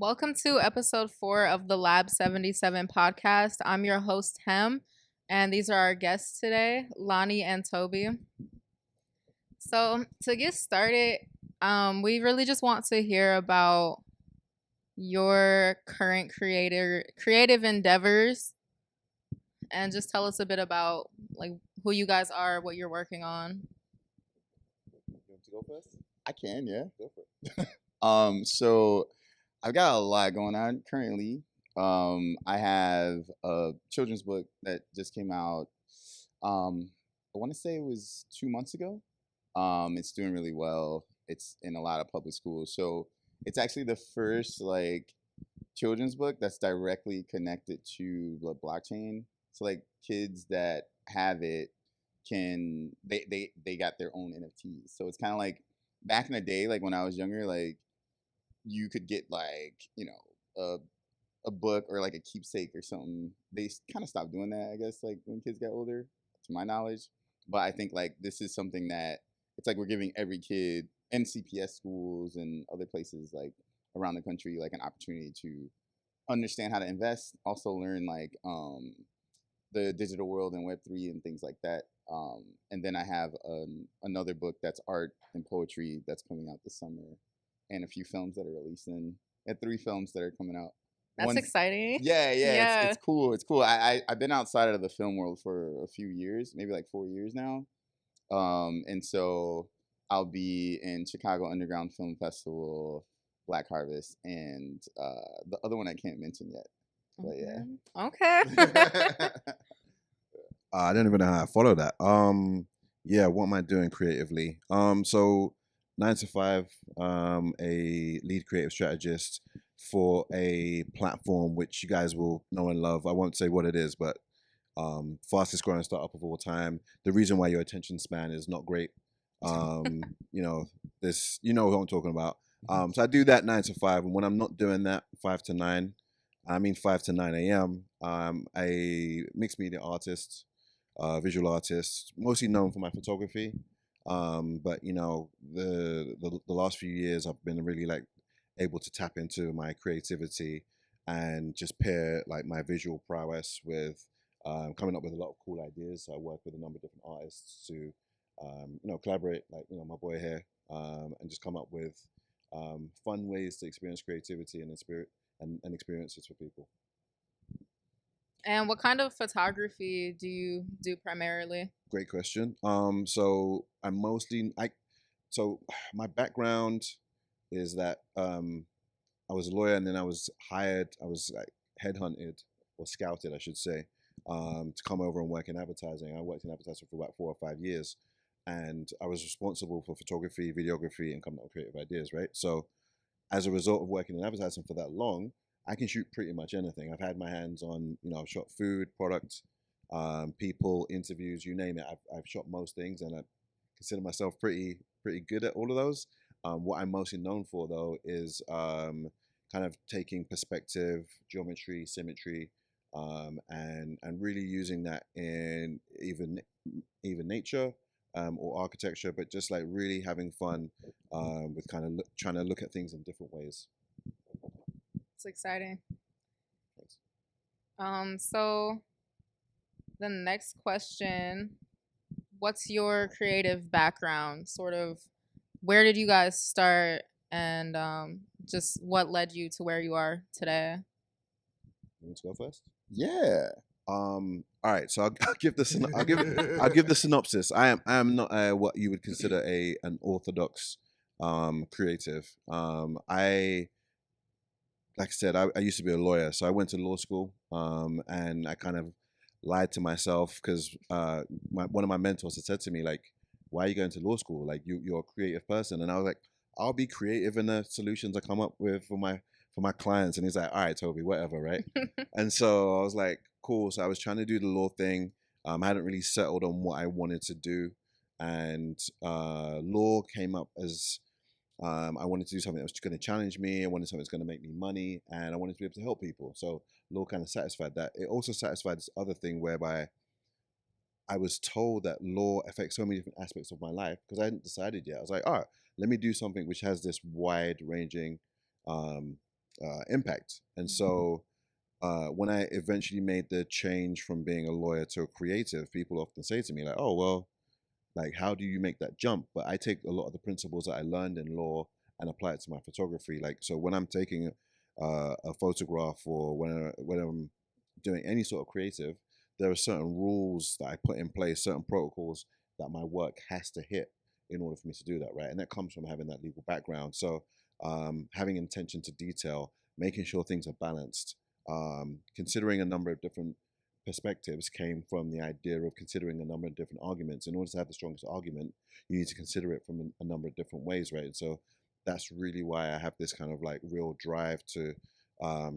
Welcome to episode 4 of the LAB77 podcast. I'm your host, Hem, and these are our guests today, Lonnie and Tobi. So, to get started, we really just want to hear about your current creative endeavors and just tell us a bit about like who you guys are, what you're working on. You want to go first? I can, yeah. Go for it. So I've got a lot going on currently. I have a children's book that just came out. I want to say it was 2 months ago. It's doing really well. It's in a lot of public schools. So it's actually the first like children's book that's directly connected to the blockchain. So like kids that have it can they got their own NFTs. So it's kind of like back in the day, like when I was younger, like you could get like, you know, a book or like a keepsake or something. They kind of stopped doing that, I guess, like when kids got older, to my knowledge. But I think like this is something that it's like we're giving every kid in CPS schools and other places like around the country like an opportunity to understand how to invest, also learn like the digital world and Web3 and things like that. And then I have another book that's art and poetry that's coming out this summer, and a few films that are releasing. I had 3 films that are coming out. That's exciting. Yeah. It's cool. It's cool. I've been outside of the film world for a few years, maybe like 4 years now. And so I'll be in Chicago Underground Film Festival, Black Harvest, and the other one I can't mention yet. But yeah. Okay. I don't even know how I follow that. Yeah, what am I doing creatively? So 9 to 5, a lead creative strategist for a platform which you guys will know and love. I won't say what it is, but fastest growing startup of all time. The reason why your attention span is not great. You know, you know who I'm talking about. So I do that 9 to 5, and when I'm not doing that 5 to 9, I mean 5 to 9 a.m. I'm a mixed media artist, visual artist, mostly known for my photography. But you know, the last few years I've been really like able to tap into my creativity and just pair like my visual prowess with coming up with a lot of cool ideas. I work with a number of different artists to you know, collaborate, like, you know, my boy here, and just come up with fun ways to experience creativity and experiences for people. And what kind of photography do you do primarily? Great question. So so my background is that I was a lawyer, and then I was like headhunted or scouted, I should say, to come over and work in advertising. I worked in advertising for about 4 or 5 years, and I was responsible for photography, videography, and coming up with creative ideas, right? So as a result of working in advertising for that long, I can shoot pretty much anything. I've had my hands on, you know, I've shot food, product, people, interviews, you name it. I've shot most things, and I consider myself pretty good at all of those. What I'm mostly known for, though, is kind of taking perspective, geometry, symmetry, and really using that in even nature or architecture, but just like really having fun with kind of trying to look at things in different ways. It's exciting. So the next question, what's your creative background? Sort of, where did you guys start, and just what led you to where you are today? You want to go first? Yeah. All right, so I'll give the synopsis. I am not what you would consider an orthodox creative. Like I said, I used to be a lawyer, so I went to law school, and I kind of lied to myself because one of my mentors had said to me, like, "Why are you going to law school? Like, you're a creative person." And I was like, I'll be creative in the solutions I come up with for my clients. And he's like, all right, Toby, whatever, right? And so I was like, cool. So I was trying to do the law thing. I hadn't really settled on what I wanted to do, and law came up as I wanted to do something that was going to challenge me. I wanted something that's going to make me money, and I wanted to be able to help people. So law kind of satisfied that. It also satisfied this other thing whereby I was told that law affects so many different aspects of my life because I hadn't decided yet. I was like, all right, let me do something which has this wide-ranging um, impact. And so when I eventually made the change from being a lawyer to a creative, people often say to me like, "Oh, well, like how do you make that jump?" But I take a lot of the principles that I learned in law and apply it to my photography. Like, so when I'm taking a photograph or when I'm doing any sort of creative, there are certain rules that I put in place, certain protocols that my work has to hit in order for me to do that, right? And that comes from having that legal background. So having attention to detail, making sure things are balanced, considering a number of different perspectives came from the idea of considering a number of different arguments. In order to have the strongest argument, you need to consider it from a number of different ways, right? And so that's really why I have this kind of like real drive to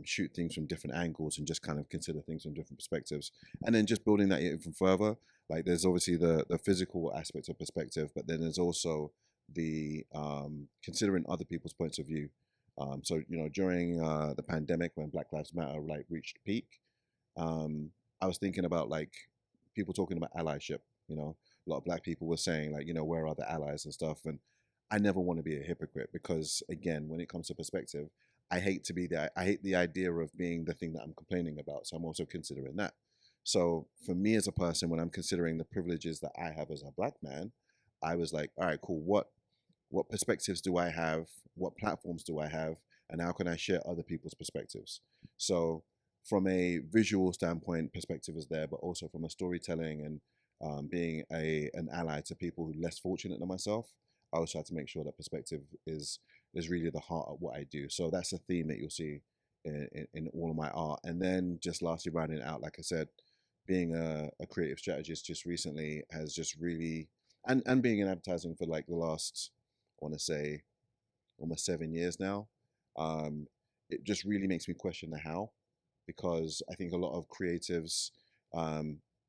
shoot things from different angles and just kind of consider things from different perspectives. And then just building that even further, like there's obviously the physical aspect of perspective, but then there's also the considering other people's points of view. So, you know, during the pandemic when Black Lives Matter like reached peak, I was thinking about like people talking about allyship. You know, a lot of Black people were saying like, you know, where are the allies and stuff. And I never want to be a hypocrite because, again, when it comes to perspective, I hate to be there. I hate the idea of being the thing that I'm complaining about. So I'm also considering that. So for me as a person, when I'm considering the privileges that I have as a Black man, I was like, all right, cool. What perspectives do I have? What platforms do I have? And how can I share other people's perspectives? So from a visual standpoint, perspective is there, but also from a storytelling and being an ally to people who are less fortunate than myself, I always try to make sure that perspective is really the heart of what I do. So that's a theme that you'll see in all of my art. And then just lastly, rounding it out, like I said, being a creative strategist just recently has just really, and being in advertising for like the last, I want to say, almost 7 years now, it just really makes me question the how, because I think a lot of creatives,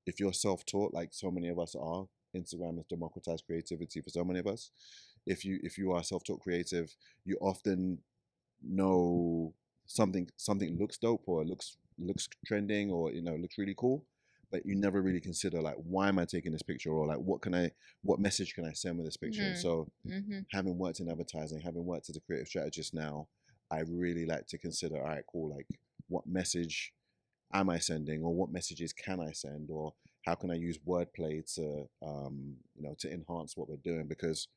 if you're self-taught, like so many of us are, Instagram has democratized creativity for so many of us. If you are self-taught creative, you often know something looks dope or looks trending or looks really cool, but you never really consider like, why am I taking this picture, or like what message can I send with this picture? And so having worked in advertising, having worked as a creative strategist now, I really like to consider, all right, cool, like what message am I sending, or what messages can I send, or how can I use wordplay to to enhance what we're doing? Because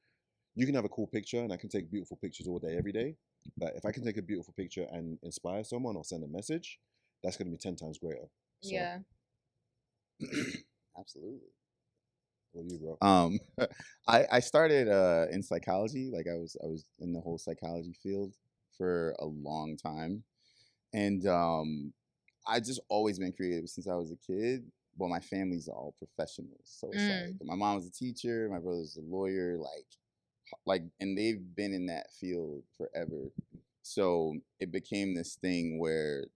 you can have a cool picture, and I can take beautiful pictures all day, every day. But if I can take a beautiful picture and inspire someone or send a message, that's going to be 10 times greater. So, Yeah. Absolutely. What are you, bro? I started in psychology. Like I was in the whole psychology field for a long time, and I just always been creative since I was a kid. But my family's all professionals, so it's like my mom was a teacher, my brother's a lawyer, and they've been in that field forever. So it became this thing where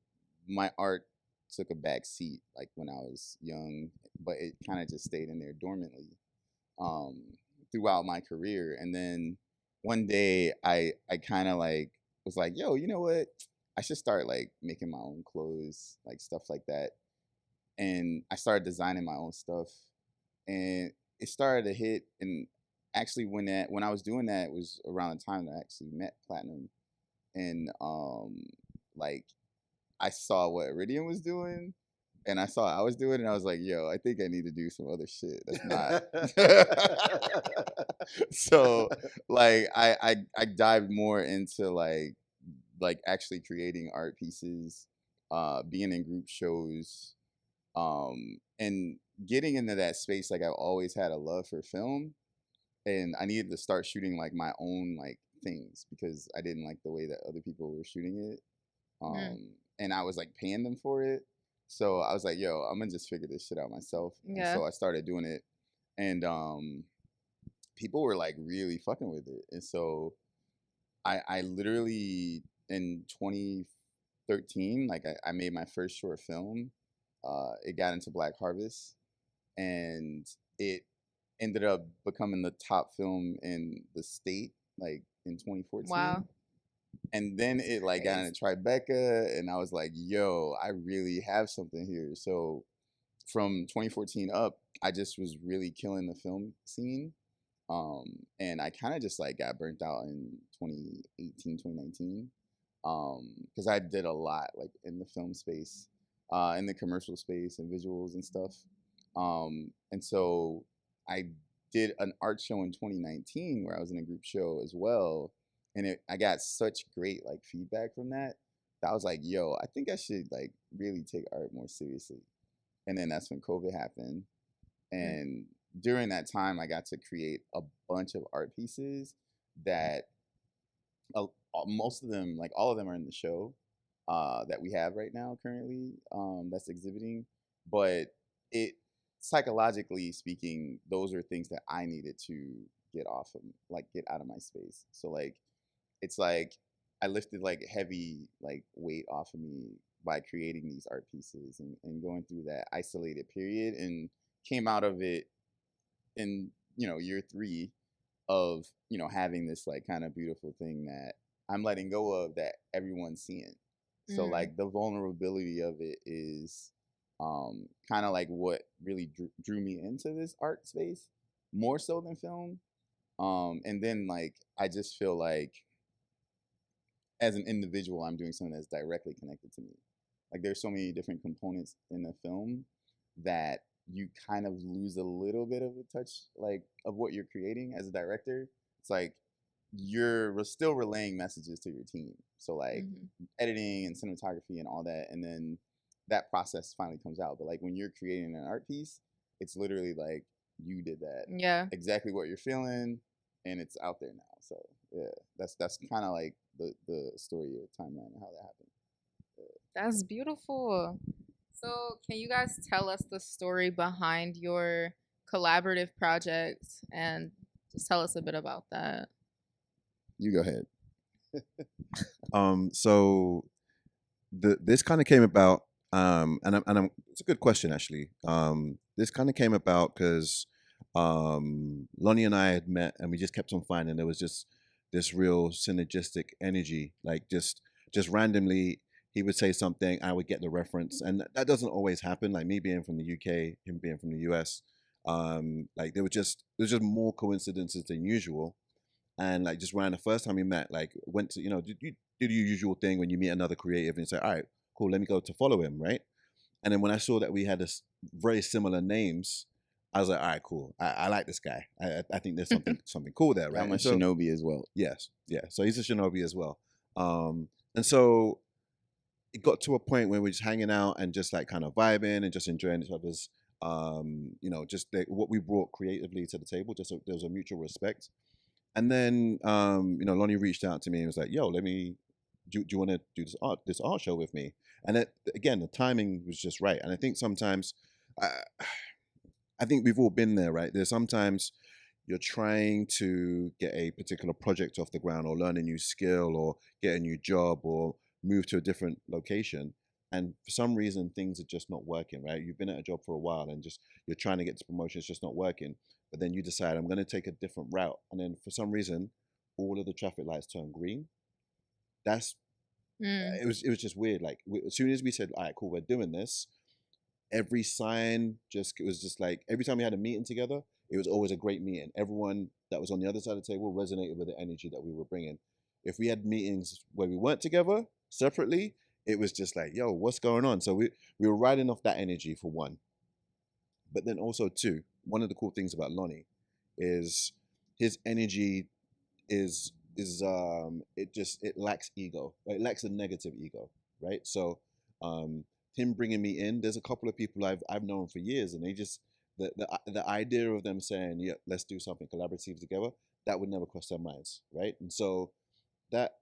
my art took a back seat, like when I was young, but it kind of just stayed in there dormantly throughout my career. And then one day I kind of like was like, yo, you know what? I should start like making my own clothes, like stuff like that. And I started designing my own stuff, and it started to hit. And actually, when I was doing that, it was around the time that I actually met Platinum, and like I saw what Iridium was doing, and I saw I was doing, and I was like, yo, I think I need to do some other shit that's not. So like I dived more into like actually creating art pieces, being in group shows, and getting into that space. Like I've always had a love for film, and I needed to start shooting like my own like things because I didn't like the way that other people were shooting it. And I was like paying them for it. So I was like, yo, I'm gonna just figure this shit out myself. And so I started doing it, and people were like really fucking with it. And so I literally in 2013, like I made my first short film. It got into Black Harvest, and it ended up becoming the top film in the state, like in 2014. Wow. And then it like got into Tribeca, and I was like, yo, I really have something here. So from 2014 up, I just was really killing the film scene. And I kind of just like got burnt out in 2018, 2019. Because I did a lot like in the film space, in the commercial space and visuals and stuff. And so I did an art show in 2019 where I was in a group show as well, and I got such great like feedback from that. That I was like, yo, I think I should like really take art more seriously. And then that's when COVID happened, and during that time, I got to create a bunch of art pieces that most of them, like all of them, are in the show that we have right now currently, that's exhibiting. But it, psychologically speaking, those are things that I needed to get off of, like get out of my space. So like it's like I lifted like heavy like weight off of me by creating these art pieces, and going through that isolated period, and came out of it in year three of having this like kind of beautiful thing that I'm letting go of, that everyone's seeing. So like the vulnerability of it is kind of like what really drew me into this art space more so than film. And then like I just feel like as an individual, I'm doing something that's directly connected to me. Like there's so many different components in the film that you kind of lose a little bit of a touch like of what you're creating as a director. It's like you're still relaying messages to your team. So like editing and cinematography and all that, and then that process finally comes out. But like when you're creating an art piece, it's literally like you did that. Yeah. Exactly what you're feeling, and it's out there now. So yeah, that's kind of like the story or timeline of how that happened. That's beautiful. So, can you guys tell us the story behind your collaborative project and just tell us a bit about that? You go ahead. So this kind of came about, and it's a good question actually. This kind of came about because Lonnie and I had met, and we just kept on finding there was just this real synergistic energy. Like just randomly, he would say something, I would get the reference, and that doesn't always happen. Like me being from the UK, him being from the US, like there was just more coincidences than usual. And like just around the first time we met, like went to did you do your usual thing when you meet another creative and say, all right, cool, let me go to follow him, right? And then when I saw that we had this very similar names, I was like, all right, cool. I like this guy. I think there's something cool there, right? I'm a And so, shinobi as well. yes, yeah. So he's a shinobi as well. And so it got to a point where we're just hanging out and just like kind of vibing and just enjoying each other's, just what we brought creatively to the table. Just there was a mutual respect. And then, Lonnie reached out to me and was like, "Yo, do you want to do this art show with me?" And again, the timing was just right. And I think sometimes, I think we've all been there, right? There's sometimes you're trying to get a particular project off the ground, or learn a new skill, or get a new job, or move to a different location. And for some reason, things are just not working, right? You've been at a job for a while and just you're trying to get this promotion, it's just not working. But then you decide, I'm going to take a different route. And then for some reason, all of the traffic lights turn green. That's it was just weird. Like as soon as we said, all right, cool, we're doing this, every sign it was just like every time we had a meeting together, it was always a great meeting. Everyone that was on the other side of the table resonated with the energy that we were bringing. If we had meetings where we weren't together separately, it was just like, yo, what's going on? So we were riding off that energy for one. But then also two, one of the cool things about Lonnie is his energy it lacks ego. It lacks a negative ego, right? So him bringing me in, there's a couple of people I've known for years, and they just the idea of them saying, yeah, let's do something collaborative together, that would never cross their minds, right? And so that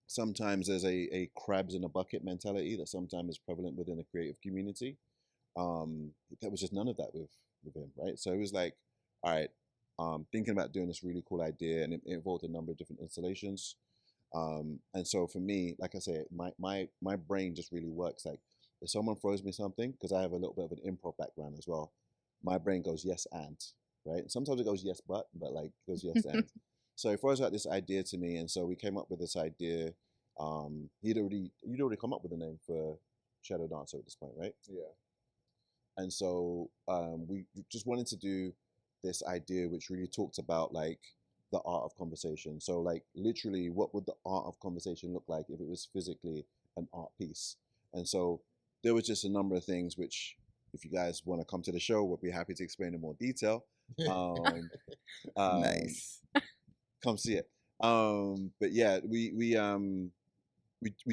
sometimes there's a crabs in a bucket mentality that sometimes is prevalent within the creative community. There was just none of that with him, right? So it was like, all right, thinking about doing this really cool idea, and it involved a number of different installations. And so for me, like I say, my brain just really works. Like if someone throws me something, because I have a little bit of an improv background as well, my brain goes yes and, right? Sometimes it goes yes but like it goes yes and. So he throws out this idea to me, and so we came up with this idea. You'd already come up with a name for Shadow Dancer at this point, right? Yeah. And so we just wanted to do this idea which really talked about like the art of conversation. So like literally what would the art of conversation look like if it was physically an art piece? And so there was just a number of things which, if you guys want to come to the show, we'll be happy to explain in more detail. Nice. Come see it. But yeah, we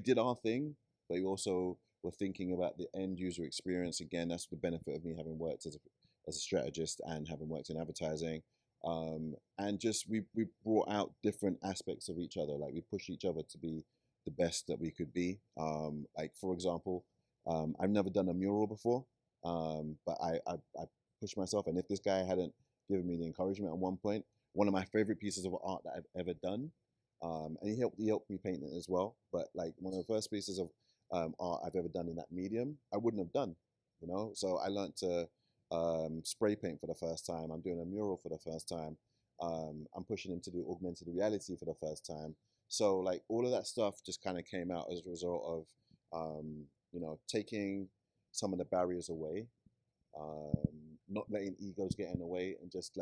did our thing, but we also were thinking about the end user experience. Again, that's the benefit of me having worked as a strategist and having worked in advertising. And just we brought out different aspects of each other. Like we pushed each other to be the best that we could be. Like for example, I've never done a mural before, but I pushed myself. And if this guy hadn't given me the encouragement at one point, one of my favorite pieces of art that I've ever done, and he helped me paint it as well. But like one of the first pieces of art I've ever done in that medium, I wouldn't have done, you know. So I learned to spray paint for the first time. I'm doing a mural for the first time. I'm pushing him to do augmented reality for the first time. So like all of that stuff just kind of came out as a result of you know, taking some of the barriers away, not letting egos get in the way, and just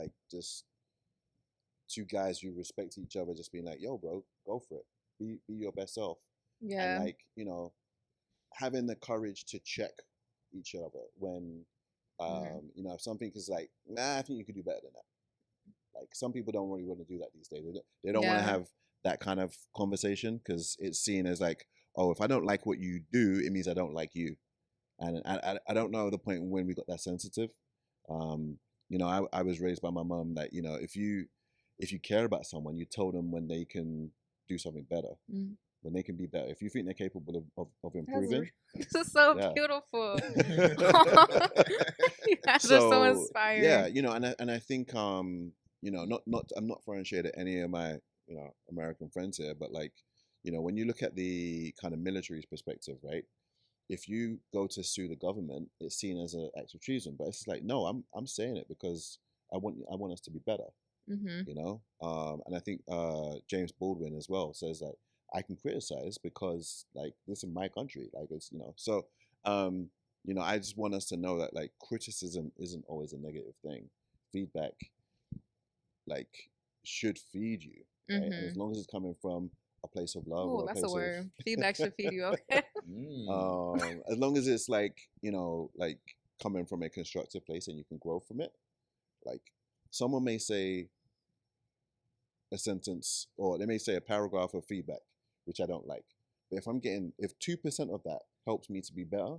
two guys who respect each other, just being like, yo, bro, go for it. Be your best self. And Yeah. like, you know, having the courage to check each other when, you know, if something is like, nah, I think you could do better than that. Like some people don't really want to do that these days. They don't want to Yeah. have that kind of conversation because it's seen as like, oh, if I don't like what you do, it means I don't like you. And I don't know the point when we got that sensitive. You know, I was raised by my mom that, you know, if you care about someone, you tell them when they can do something better, Mm. when they can be better. If you think they're capable of That's improving, this is so yeah. beautiful. You guys are so So yeah, inspiring. you know, and I think you know, not I'm not throwing shade at any of my, you know, American friends here, but like, you know, when you look at the kind of military's perspective, right? If you go to sue the government, it's seen as an act of treason. But it's like, no, I'm saying it because I want us to be better, Mm-hmm. you know. And I think James Baldwin as well says that I can criticize because like this is my country, like it's, you know. So you know, I just want us to know that like criticism isn't always a negative thing. Feedback like should feed you, right? And as Mm-hmm. long as it's coming from a place of love Oh, or a that's a place of word. Feedback should feed you. Okay. as long as it's like, you know, like coming from a constructive place and you can grow from it. Like someone may say a sentence or they may say a paragraph of feedback which I don't like, but if 2% of that helps me to be better,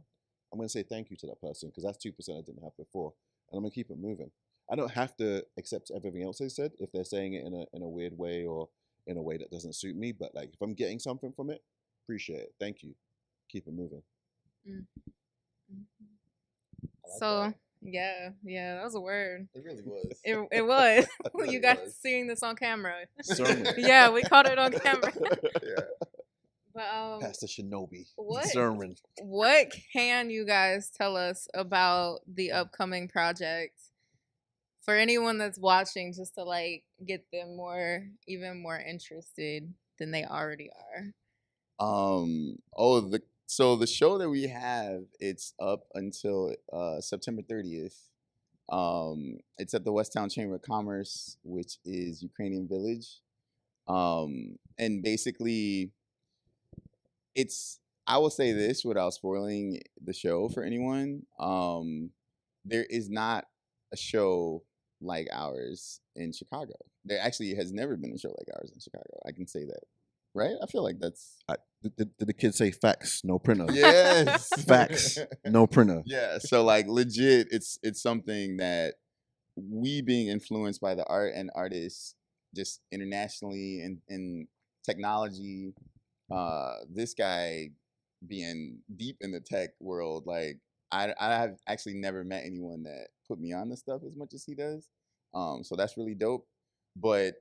I'm going to say thank you to that person because that's 2% I didn't have before, and I'm going to keep it moving. I don't have to accept everything else they said if they're saying it in a weird way or in a way that doesn't suit me, but like if I'm getting something from it, appreciate it, thank you, keep it moving. Mm. I like So that. yeah, that was a word. It really was. It was. It really You guys was. seeing this on camera? Sermon. Yeah, we caught it on camera. Yeah. But Pastor Shinobi. what Sermon. what can you guys tell us about the upcoming project for anyone that's watching, just to like get them even more interested than they already are? So the show that we have, it's up until September 30th. It's at the Westtown Chamber of Commerce, which is Ukrainian Village. And basically I will say this without spoiling the show for anyone. There is not a show like ours in Chicago. There actually has never been a show like ours in Chicago. I can say that. Right? I feel like that's Did the kids say facts, no printer? yes. Facts, no printer. Yeah. So like legit, it's something that we being influenced by the art and artists just internationally and in technology, this guy being deep in the tech world, like I have actually never met anyone that put me on this stuff as much as he does. So that's really dope. But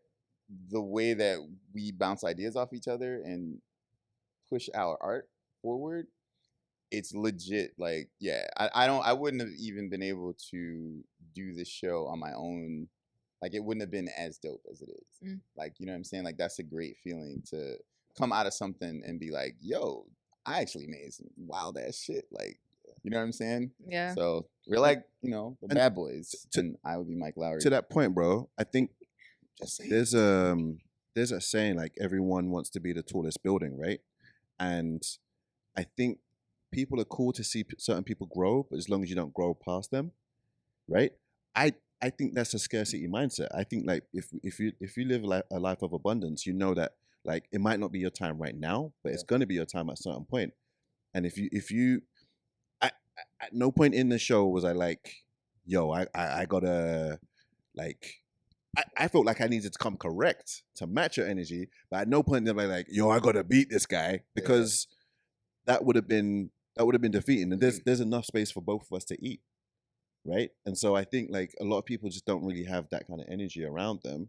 the way that we bounce ideas off each other and push our art forward, it's legit. Like, yeah, I wouldn't have even been able to do this show on my own. Like, it wouldn't have been as dope as it is. Like, you know what I'm saying? Like, that's a great feeling to come out of something and be like, yo, I actually made some wild ass shit. Like, you know what I'm saying? Yeah. So we're like, you know, the And bad boys, and I would be Mike Lowry. To that point, bro, I think Just saying. there's a saying like everyone wants to be the tallest building, right? And I think people are cool to see certain people grow, but as long as you don't grow past them, right? I think that's a scarcity mindset. I think like if you live a life of abundance, you know that like it might not be your time right now, but it's going to be your time at a certain point. And if you at no point in the show was I like, yo, I gotta like. I felt like I needed to come correct to match your energy, but at no point did I like, yo, I gotta beat this guy, because that would have been defeating. And there's enough space for both of us to eat, right? And so I think like a lot of people just don't really have that kind of energy around them,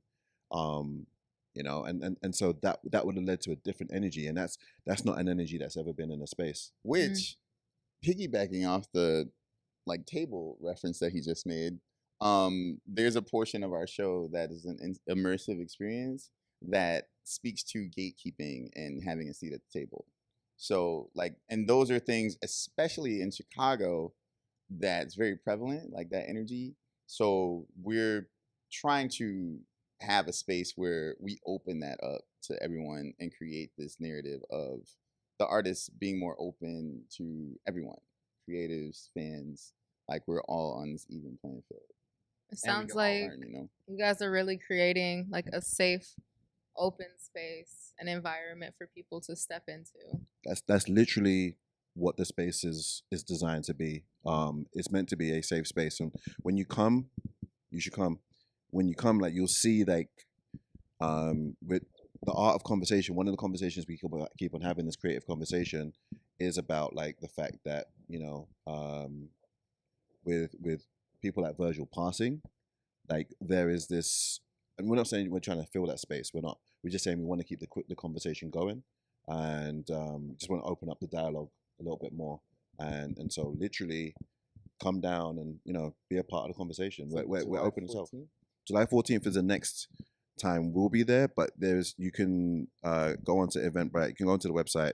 you know, and so that would have led to a different energy, and that's not an energy that's ever been in a space. Which, piggybacking off the like table reference that he just made, there's a portion of our show that is an immersive experience that speaks to gatekeeping and having a seat at the table. So like, and those are things, especially in Chicago, that's very prevalent, like that energy. So we're trying to have a space where we open that up to everyone and create this narrative of the artists being more open to everyone, creatives, fans, like we're all on this even playing field. It sounds like learn, you know? you guys are really creating like a safe, open space, an environment for people to step into. That's literally what the space is designed to be. It's meant to be a safe space, and when you come, you should come. When you come, like you'll see, like, with the art of conversation. One of the conversations we keep on having, this creative conversation, is about like the fact that, you know, with people like Virgil passing, like there is this, and we're not saying we're trying to fill that space. We're not. We're just saying we want to keep the conversation going, and just want to open up the dialogue a little bit more, and so literally come down and, you know, be a part of the conversation. We're open as hell. July 14th is the next time we'll be there, but you can go onto Eventbrite, you can go onto the website,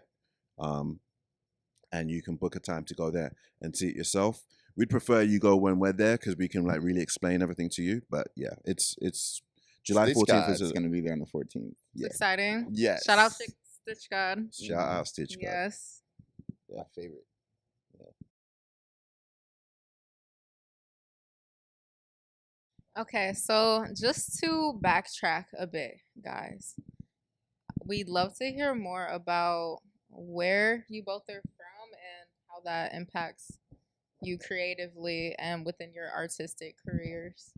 and you can book a time to go there and see it yourself. We'd prefer you go when we're there because we can like really explain everything to you. But yeah, it's July 14th is going to be there on the 14th. It's exciting. Yes. Shout out to Stitch God. Shout out Stitch God. Yes. Yeah. My favorite. Okay, so just to backtrack a bit, guys, we'd love to hear more about where you both are from and how that impacts you creatively and within your artistic careers.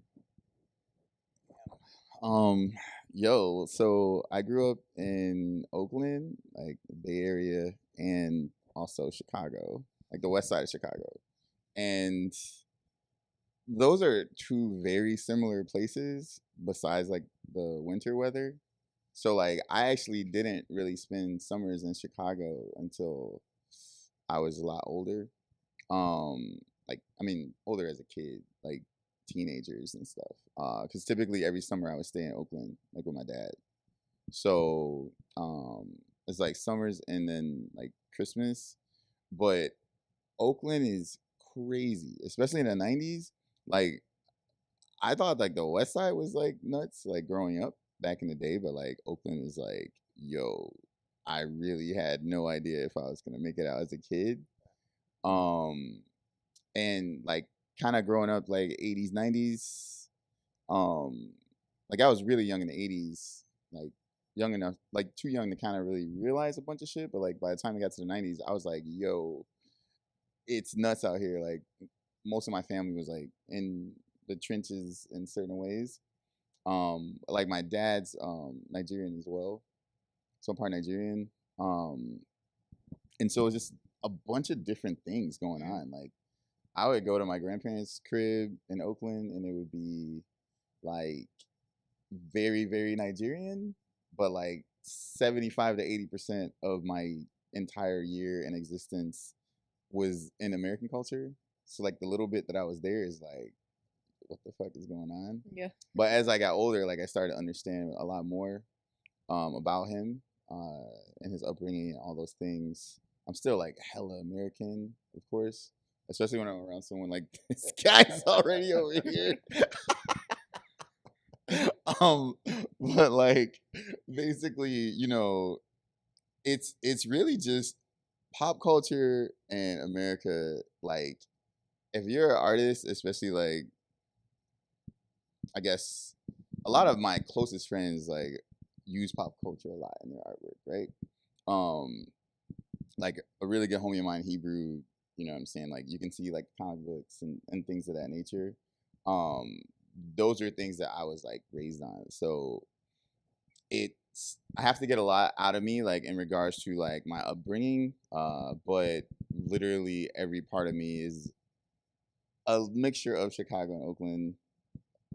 So I grew up in Oakland, like the Bay Area, and also Chicago, like the west side of Chicago. And those are two very similar places besides like the winter weather. So like I actually didn't really spend summers in Chicago until I was a lot older. Like I mean older as a kid, like teenagers and stuff. Because typically every summer I would stay in Oakland, like with my dad. So it's like summers and then like Christmas. But Oakland is crazy, especially in the 90s. Like I thought like the West Side was like nuts, like growing up back in the day, but like Oakland was like, yo, I really had no idea if I was gonna make it out as a kid. And like kind of growing up like 80s, 90s, like I was really young in the 80s, like young enough, like too young to kind of really realize a bunch of shit, but like by the time I got to the 90s, I was like, yo, it's nuts out here. Like most of my family was like in the trenches in certain ways. Like my dad's Nigerian as well, so I'm part Nigerian. And so it's just a bunch of different things going on. Like I would go to my grandparents' crib in Oakland, and it would be like very, very Nigerian, but like 75 to 80% of my entire year in existence was in American culture. So like the little bit that I was there is like, what the fuck is going on? Yeah. But as I got older, like I started to understand a lot more about him and his upbringing and all those things. I'm still like hella American, of course, especially when I'm around someone like this guy's already over here. um, but like basically, it's really just pop culture and America. Like, if you're an artist, especially like I guess a lot of my closest friends like use pop culture a lot in their artwork, right? Um, like a really good homie of mine, Hebrew, you know what I'm saying? Like you can see like comic books and things of that nature. Um, those are things that I was like raised on. So I have to get a lot out of me like in regards to like my upbringing. But literally every part of me is a mixture of Chicago and Oakland.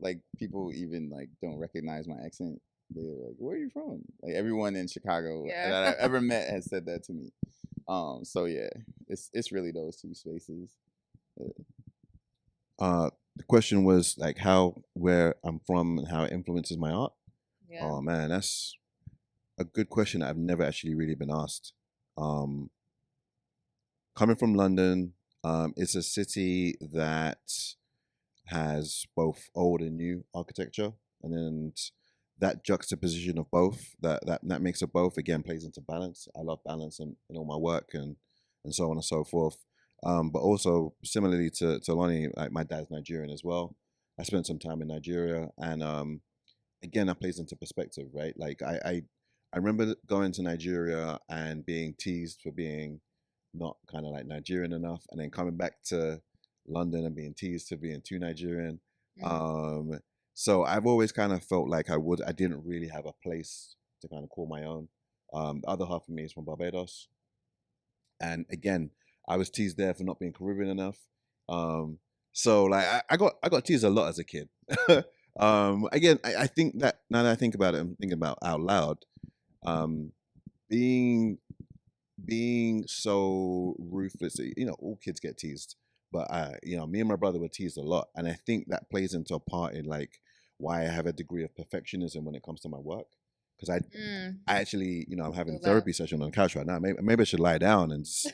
Like people even like don't recognize my accent. They're like, "Where are you from?" Like everyone in Chicago that I've ever met has said that to me. So yeah, it's really those two spaces. The question was like where I'm from and how it influences my art. Yeah. Oh man, that's a good question that I've never actually really been asked. Coming from London, it's a city that has both old and new architecture, and then that juxtaposition of both, that mix of both, again plays into balance. I love balance in all my work and so on and so forth. But also similarly to Lonnie, like my dad's Nigerian as well. I spent some time in Nigeria, and again that plays into perspective, right? Like I remember going to Nigeria and being teased for being not kind of like Nigerian enough, and then coming back to London and being teased for being too Nigerian. So I've always kind of felt like I didn't really have a place to kind of call my own. The other half of me is from Barbados, and again, I was teased there for not being Caribbean enough. So like I got teased a lot as a kid. Again, I think that now that I think about it, I'm thinking about out loud. Being so ruthless, all kids get teased, but me and my brother were teased a lot, and I think that plays into a part in like why I have a degree of perfectionism when it comes to my work. Because I actually, I'm having a therapy session on the couch right now. Maybe I should lie down and just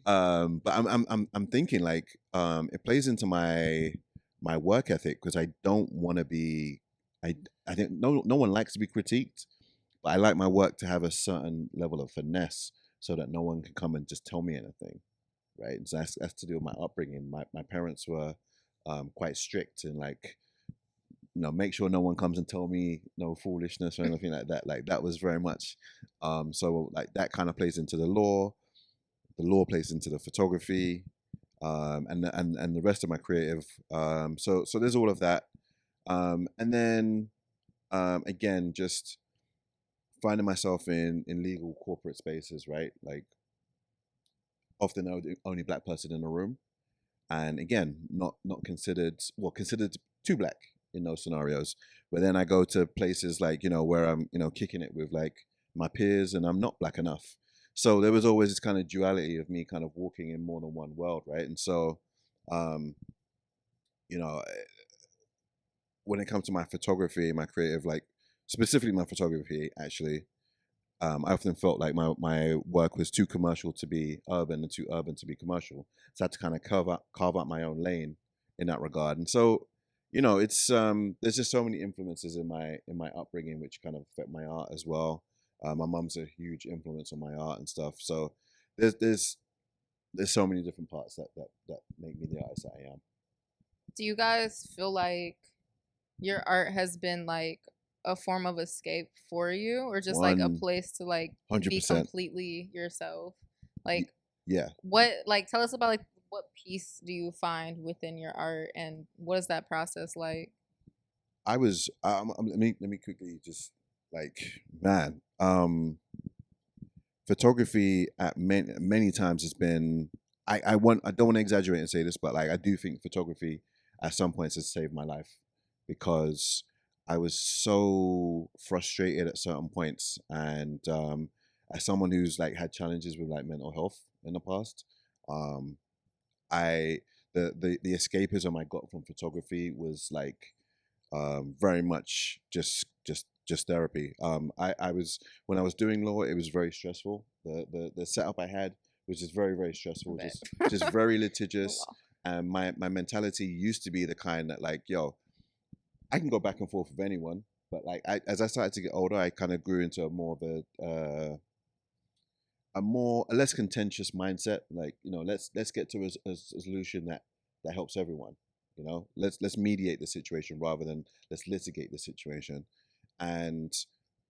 but I'm thinking like it plays into my work ethic, because I don't want to be I think no one likes to be critiqued, but I like my work to have a certain level of finesse so that no one can come and just tell me anything, right? So that's to do with my upbringing. My parents were quite strict and like, make sure no one comes and tell me no foolishness or anything like that. Like that was very much so like that kind of plays into the law. The law plays into the photography, and the rest of my creative. So there's all of that, and then again, just finding myself in legal corporate spaces, right? Like often the only black person in the room, and again, not considered considered too black in those scenarios. But then I go to places like where I'm kicking it with like my peers, and I'm not black enough. So there was always this kind of duality of me kind of walking in more than one world, right? And so, you know, when it comes to my photography, my creative, like specifically my photography, actually, I often felt like my work was too commercial to be urban and too urban to be commercial. So I had to kind of carve out my own lane in that regard. And so, it's there's just so many influences in my upbringing which kind of affect my art as well. My mum's a huge influence on my art and stuff. So there's so many different parts that make me the artist that I am. Do you guys feel like your art has been like a form of escape for you, or just like a place to like 100%. be completely yourself? Like, yeah. What, like, tell us about like what peace do you find within your art, and what is that process like? I was let me quickly just like, man, photography at many times has been, I don't want to exaggerate and say this, but like I do think photography at some points has saved my life, because I was so frustrated at certain points, and as someone who's like had challenges with like mental health in the past, um, I the escapism I got from photography was like very much just therapy. I was, when I was doing law, it was very stressful. The setup I had was just very stressful, just very Oh, litigious. wow. And my mentality used to be the kind that like, yo, I can go back and forth with anyone. But like, as I started to get older, I kind of grew into a more of a less contentious mindset. Like, you know, let's get to a solution that helps everyone. You know, let's mediate the situation rather than let's litigate the situation. And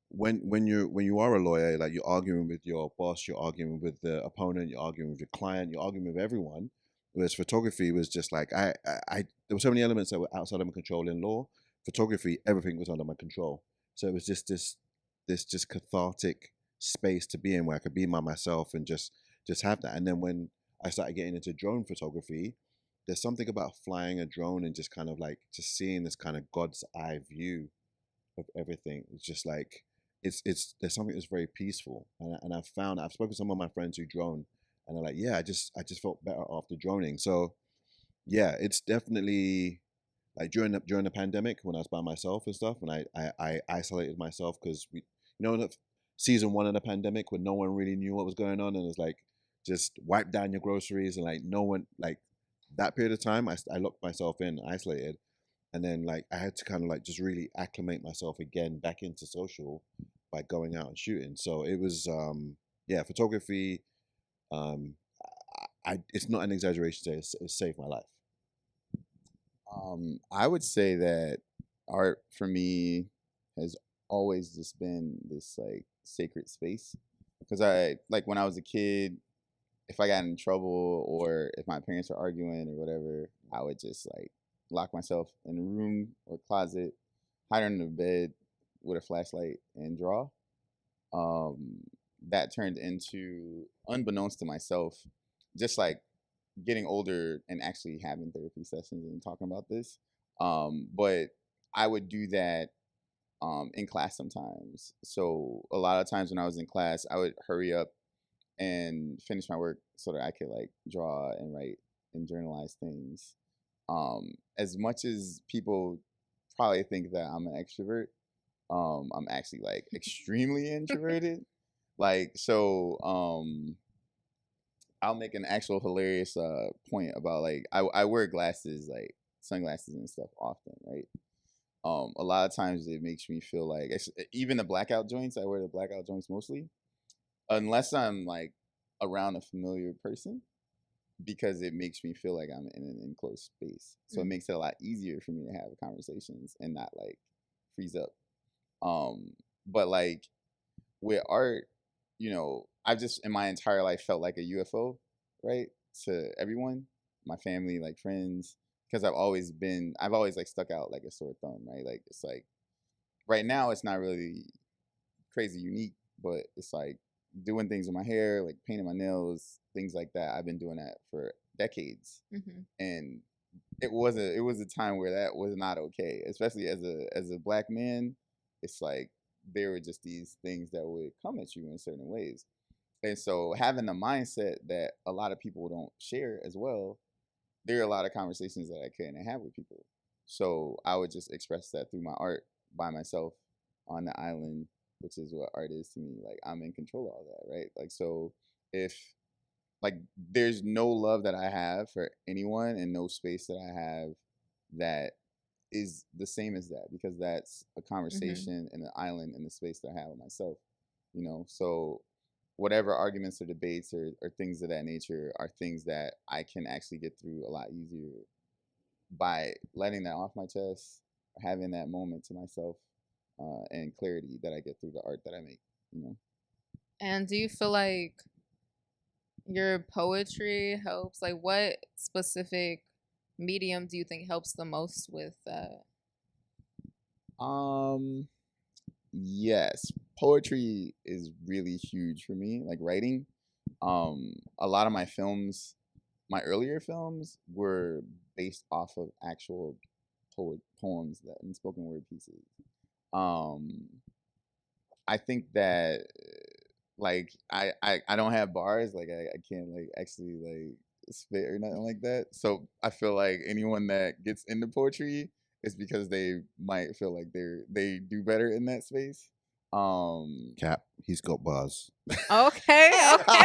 when you are a lawyer, like you're arguing with your boss, you're arguing with the opponent, you're arguing with your client, you're arguing with everyone. Whereas photography was just like I there were so many elements that were outside of my control in law. Photography, everything was under my control. So it was just this just cathartic space to be in, where I could be by myself and just have that. And then when I started getting into drone photography, there's something about flying a drone and just kind of like just seeing this kind of God's eye view of everything. It's just like it's there's something that's very peaceful, and I've spoken to some of my friends who drone, and they're like, yeah, I just felt better after droning. So yeah, it's definitely like during the pandemic when I was by myself and stuff, and I isolated myself because the season one of the pandemic when no one really knew what was going on, and it was like just wipe down your groceries, and like no one, like that period of time I locked myself in, isolated, and then like I had to kind of like just really acclimate myself again back into social by going out and shooting. So it was yeah, photography, um it's not an exaggeration to say it saved my life. I would say that art for me has always just been this like sacred space because I like when I was a kid, if I got in trouble or if my parents were arguing or whatever, I would just like lock myself in a room or closet, hide under the bed with a flashlight and draw. Um, that turned into, unbeknownst to myself, just like getting older and actually having therapy sessions and talking about this. But I would do that in class sometimes. So a lot of times when I was in class, I would hurry up and finish my work so that I could like draw and write and journalize things. As much as people probably think that I'm an extrovert, I'm actually like extremely introverted. Like so, I'll make an actual hilarious point about like I wear glasses, like sunglasses and stuff often, right? A lot of times it makes me feel like even the blackout joints. I wear the blackout joints mostly, unless I'm like around a familiar person, because it makes me feel like I'm in an enclosed space. So it makes it a lot easier for me to have conversations and not like freeze up. Um, but like with art, I've just in my entire life felt like a UFO, right? To everyone, my family, like friends, because I've always like stuck out like a sore thumb, right? Like it's like right now it's not really crazy unique, but it's like doing things with my hair, like painting my nails, things like that. I've been doing that for decades, Mm-hmm. and it was a time where that was not okay, especially as a black man. It's like there were just these things that would come at you in certain ways, and so having the mindset that a lot of people don't share as well, there are a lot of conversations that I couldn't have with people. So I would just express that through my art by myself on the island, which is what art is to me. Like I'm in control of all that, right? Like so if like there's no love that I have for anyone and no space that I have that is the same as that, because that's a Mm-hmm. conversation in the island in the space that I have with myself, so whatever arguments or debates or things of that nature are things that I can actually get through a lot easier by letting that off my chest, having that moment to myself, and clarity that I get through the art that I make. And do you feel like your poetry helps? Like, what specific medium do you think helps the most with that? um yes, poetry is really huge for me, like writing. A lot of my films, my earlier films were based off of actual poems that and spoken word pieces. Um, I think that like I don't have bars, like I can't like actually like spit or nothing like that. So I feel like anyone that gets into poetry is because they might feel like they do better in that space. Cap, he's got bars. Okay, okay.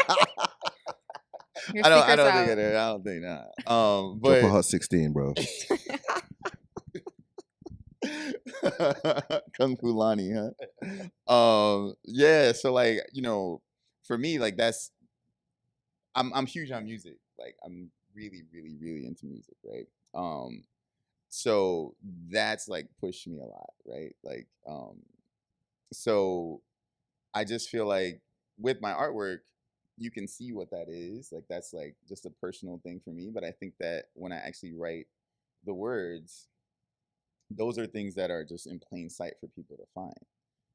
Your I secret's don't think out. it is. I don't think that. Drop a But hot 16, bro. Kung Fu Lonnie, huh? Yeah, so like, for me, like I'm huge on music. Like I'm really, really, really into music, right? So that's like pushed me a lot, right? Like, so I just feel like with my artwork, you can see what that is. Like that's like just a personal thing for me. But I think that when I actually write the words, those are things that are just in plain sight for people to find.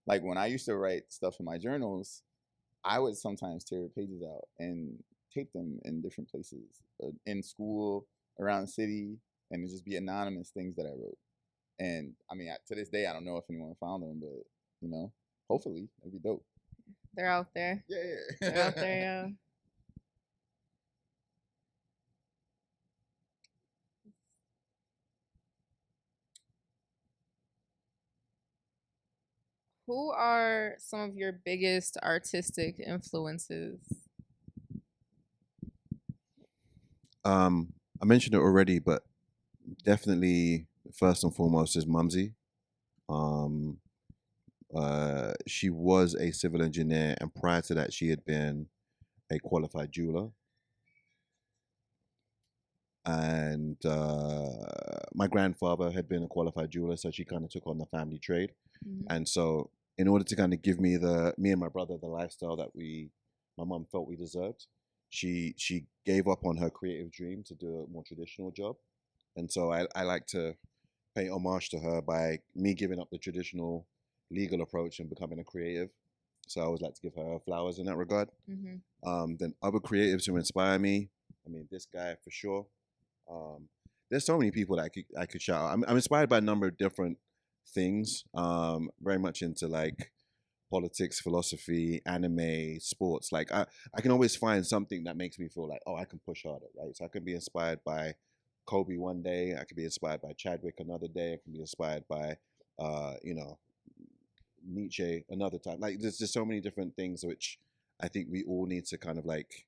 Like when I used to write stuff in my journals, I would sometimes tear pages out and tape them in different places, in school, around the city, and it just be anonymous things that I wrote. And I mean, to this day, I don't know if anyone found them, but hopefully it'd be dope. They're out there. Yeah, They're out there, yeah. Who are some of your biggest artistic influences? I mentioned it already, but definitely first and foremost is Mumsy. Um, she was a civil engineer, and prior to that, she had been a qualified jeweler. And my grandfather had been a qualified jeweler, so she kind of took on the family trade. Mhm. And so, in order to kind of give me and my brother the lifestyle that my mom felt we deserved, she gave up on her creative dream to do a more traditional job. And so I like to pay homage to her by me giving up the traditional legal approach and becoming a creative. So I always like to give her flowers in that regard. Mhm. Then other creatives who inspire me, I mean, this guy for sure. There's so many people that I could shout out. I'm inspired by a number of different things. Very much into like politics, philosophy, anime, sports. Like I can always find something that makes me feel like, oh, I can push harder, right? So I can be inspired by Kobe one day. I can be inspired by Chadwick another day. I can be inspired by, you know, Nietzsche another time. Like there's just so many different things which I think we all need to kind of like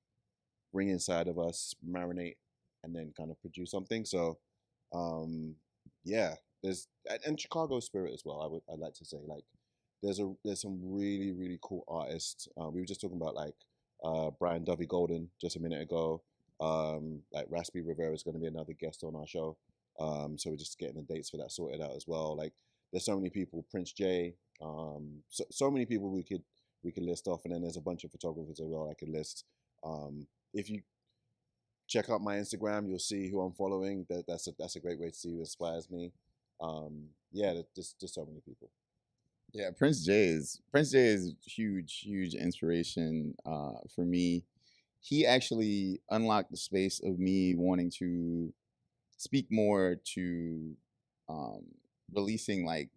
bring inside of us, marinate, and then kind of produce something. So, yeah, and Chicago spirit as well. I'd like to say like there's some really really cool artists. We were just talking about like Brian Dovey Golden just a minute ago. Like Raspy Rivera is going to be another guest on our show. So we're just getting the dates for that sorted out as well. Like there's so many people, Prince J, so many people we could list off, and then there's a bunch of photographers as well I could list. If you check out my Instagram, you'll see who I'm following. That's a great way to see who inspires me. Yeah, just so many people. Yeah, Prince J is huge inspiration for me. He actually unlocked the space of me wanting to speak more to um, releasing like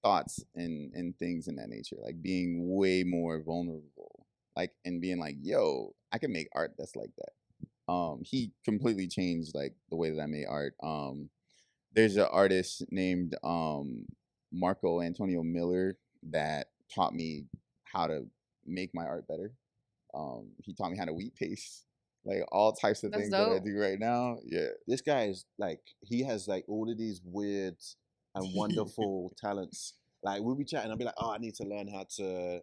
thoughts and things in that nature, like being way more vulnerable, like and being like, yo, I can make art that's like that. He completely changed like the way that I made art. There's an artist named Marco Antonio Miller that taught me how to make my art better. He taught me how to wheat paste, like all types of That's things that I dope. do right now. Yeah, This guy is like he has like all of these weird and wonderful talents. Like we'll be chatting, I'll be like, oh, I need to learn how to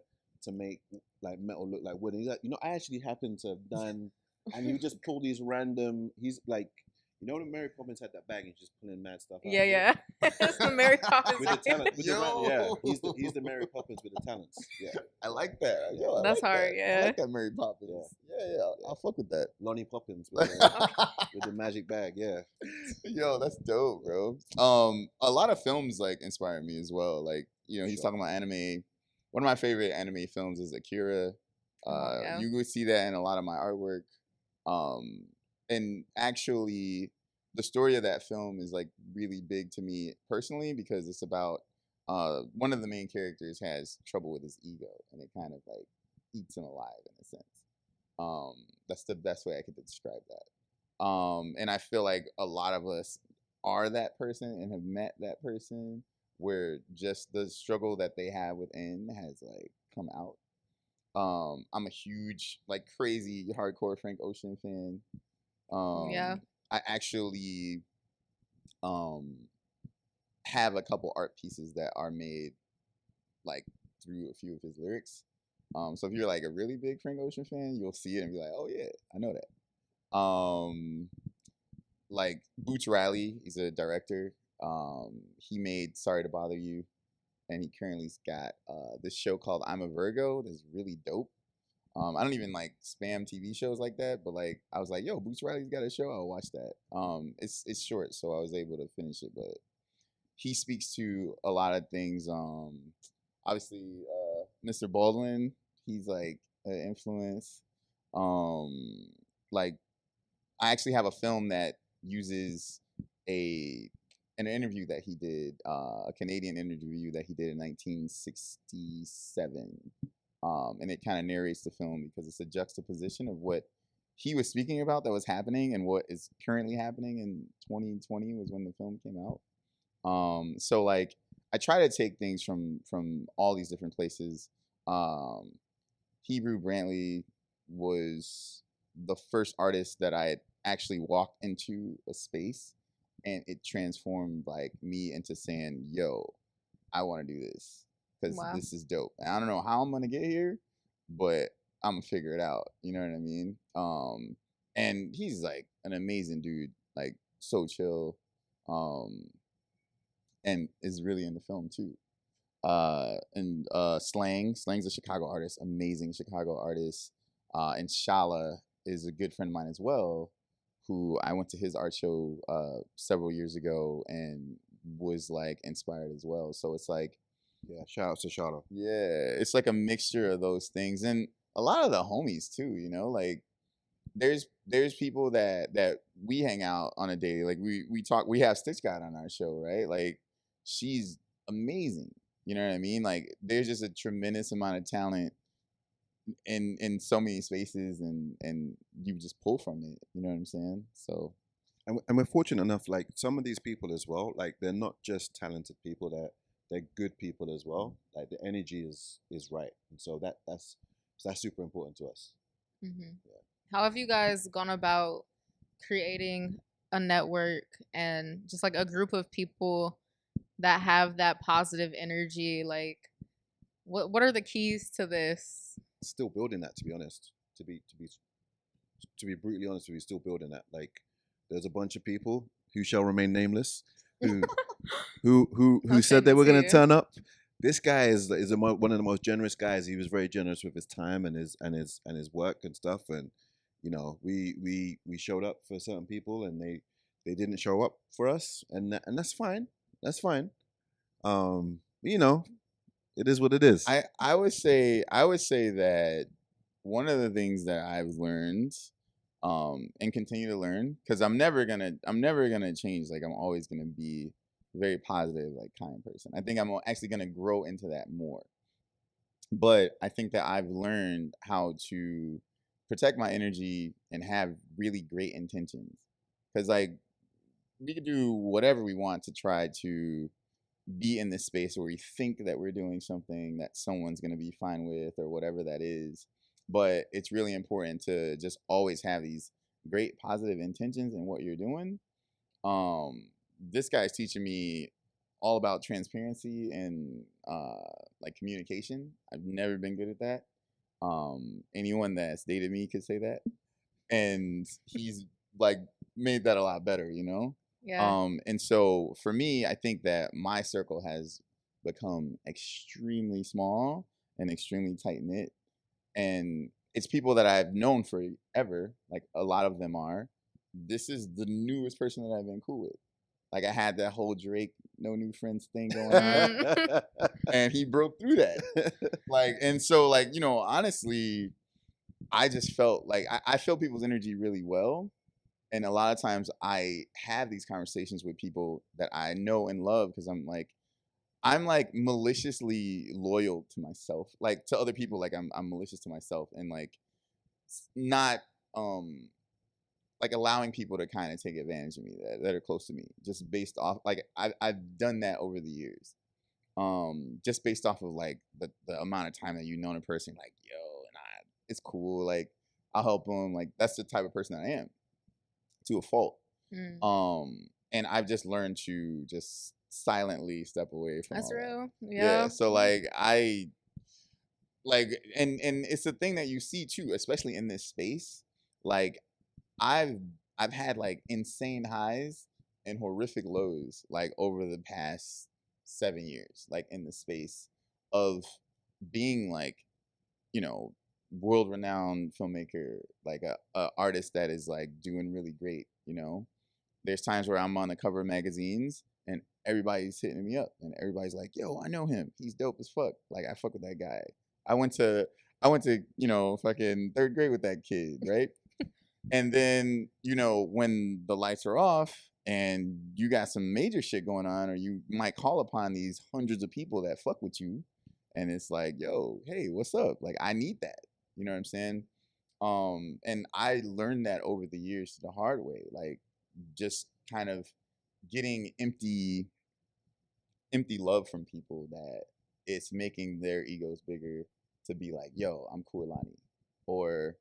make like metal look like wood. And he's like, I actually happen to have done, and he would just pull these random. He's like, when Mary Poppins had that bag and she's pulling mad stuff out. Yeah, yeah. It's the Mary Poppins. With the talent, yeah, Yo. he's the Mary Poppins with the talents. Yeah, I like that. Yo, I That's like hard, that. yeah. I like that Mary Poppins. Yeah. I'll fuck with that. Lonnie Poppins with with the magic bag. Yeah, Yo, that's dope, bro. A lot of films like inspire me as well. Like, he's Sure. talking about anime. One of my favorite anime films is Akira. Oh, yeah. You would see that in a lot of my artwork. Um, and actually the story of that film is like really big to me personally because it's about one of the main characters has trouble with his ego and it kind of like eats him alive in a sense. That's the best way I could describe that. And I feel like a lot of us are that person and have met that person where just the struggle that they have within has like come out. I'm a huge, like crazy hardcore Frank Ocean fan. Yeah. I actually have a couple art pieces that are made like through a few of his lyrics. So if you're like a really big Frank Ocean fan, you'll see it and be like, oh yeah, I know that. Like Boots Riley, he's a director. He made Sorry to Bother You, and he currently's got this show called I'm a Virgo that's really dope. I don't even like spam TV shows like that, but like I was like, yo, Boots Riley's got a show, I'll watch that. It's short, so I was able to finish it, but he speaks to a lot of things. Obviously, Mr. Baldwin, he's like an influence. Like I actually have a film that uses an interview that he did, a Canadian interview that he did in 1967. And it kind of narrates the film because it's a juxtaposition of what he was speaking about that was happening and what is currently happening in 2020 was when the film came out. So like I try to take things from all these different places. Hebrew Brantley was the first artist that I had actually walked into a space and it transformed like me into saying, yo, I want to do this because this is dope. And I don't know how I'm going to get here, but I'm going to figure it out. You know what I mean? And he's like an amazing dude, like so chill. And is really in the film too. Slang's a Chicago artist, amazing Chicago artist. And Shala is a good friend of mine as well, who I went to his art show several years ago and was like inspired as well. So it's like, yeah, shout out to Shala. Yeah, it's like a mixture of those things, and a lot of the homies too. You know, like there's people that we hang out on a daily. Like we talk. We have Stitch God on our show, right? Like she's amazing. You know what I mean? Like there's just a tremendous amount of talent in so many spaces, and you just pull from it. You know what I'm saying? So, and we're fortunate enough. Like some of these people as well. Like they're not just talented people. They're good people as well. Like the energy is right, and so that's super important to us. Mm-hmm. Yeah. How have you guys gone about creating a network and just like a group of people that have that positive energy? Like, what are the keys to this? Still building that, to be honest. To be brutally honest with you, still building that. Like, there's a bunch of people who shall remain nameless who said they were going to turn up. This guy is one of the most generous guys. He was very generous with his time and his work and stuff. And you know, we showed up for certain people, and they didn't show up for us, and that's fine. That's fine. You know, it is what it is. I would say that one of the things that I've learned, and continue to learn, because I'm never gonna change. Like I'm always gonna be a very positive, like kind person. I think I'm actually gonna grow into that more. But I think that I've learned how to protect my energy and have really great intentions. Because like we could do whatever we want to try to be in this space where we think that we're doing something that someone's going to be fine with or whatever that is. But it's really important to just always have these great positive intentions in what you're doing. This guy's teaching me all about transparency and like communication. I've never been good at that. Anyone that's dated me could say that. And he's like made that a lot better, you know? Yeah. And so for me, I think that my circle has become extremely small and extremely tight knit. And it's people that I've known forever. Like a lot of them are. This is the newest person that I've been cool with. Like I had that whole Drake no new friends thing going on, and he broke through that. Like, and so like, you know, honestly, I just felt like I feel people's energy really well. And a lot of times I have these conversations with people that I know and love because I'm like maliciously loyal to myself, like to other people. Like I'm malicious to myself, and like not like allowing people to kind of take advantage of me that are close to me, just based off like I've done that over the years. Just based off of like the amount of time that you've known a person, like yo, and it's cool, like I'll help them, like that's the type of person I am to a fault. And I've just learned to just silently step away from That's all real. that. Yeah. So like I like and it's a thing that you see too, especially in this space. Like I've I've had like insane highs and horrific lows like over the past 7 years, like in the space of being like, you know, world renowned filmmaker, like a artist that is like doing really great, you know. There's times where I'm on the cover of magazines and everybody's hitting me up and everybody's like, yo, I know him. He's dope as fuck. Like I fuck with that guy. I went to you know, fucking third grade with that kid, right? And then, you know, when the lights are off and you got some major shit going on, or you might call upon these hundreds of people that fuck with you, and it's like, yo, hey, what's up? Like, I need that. You know what I'm saying? And I learned that over the years the hard way, like just kind of getting empty love from people that it's making their egos bigger to be like, yo, I'm cool, Lonnie, or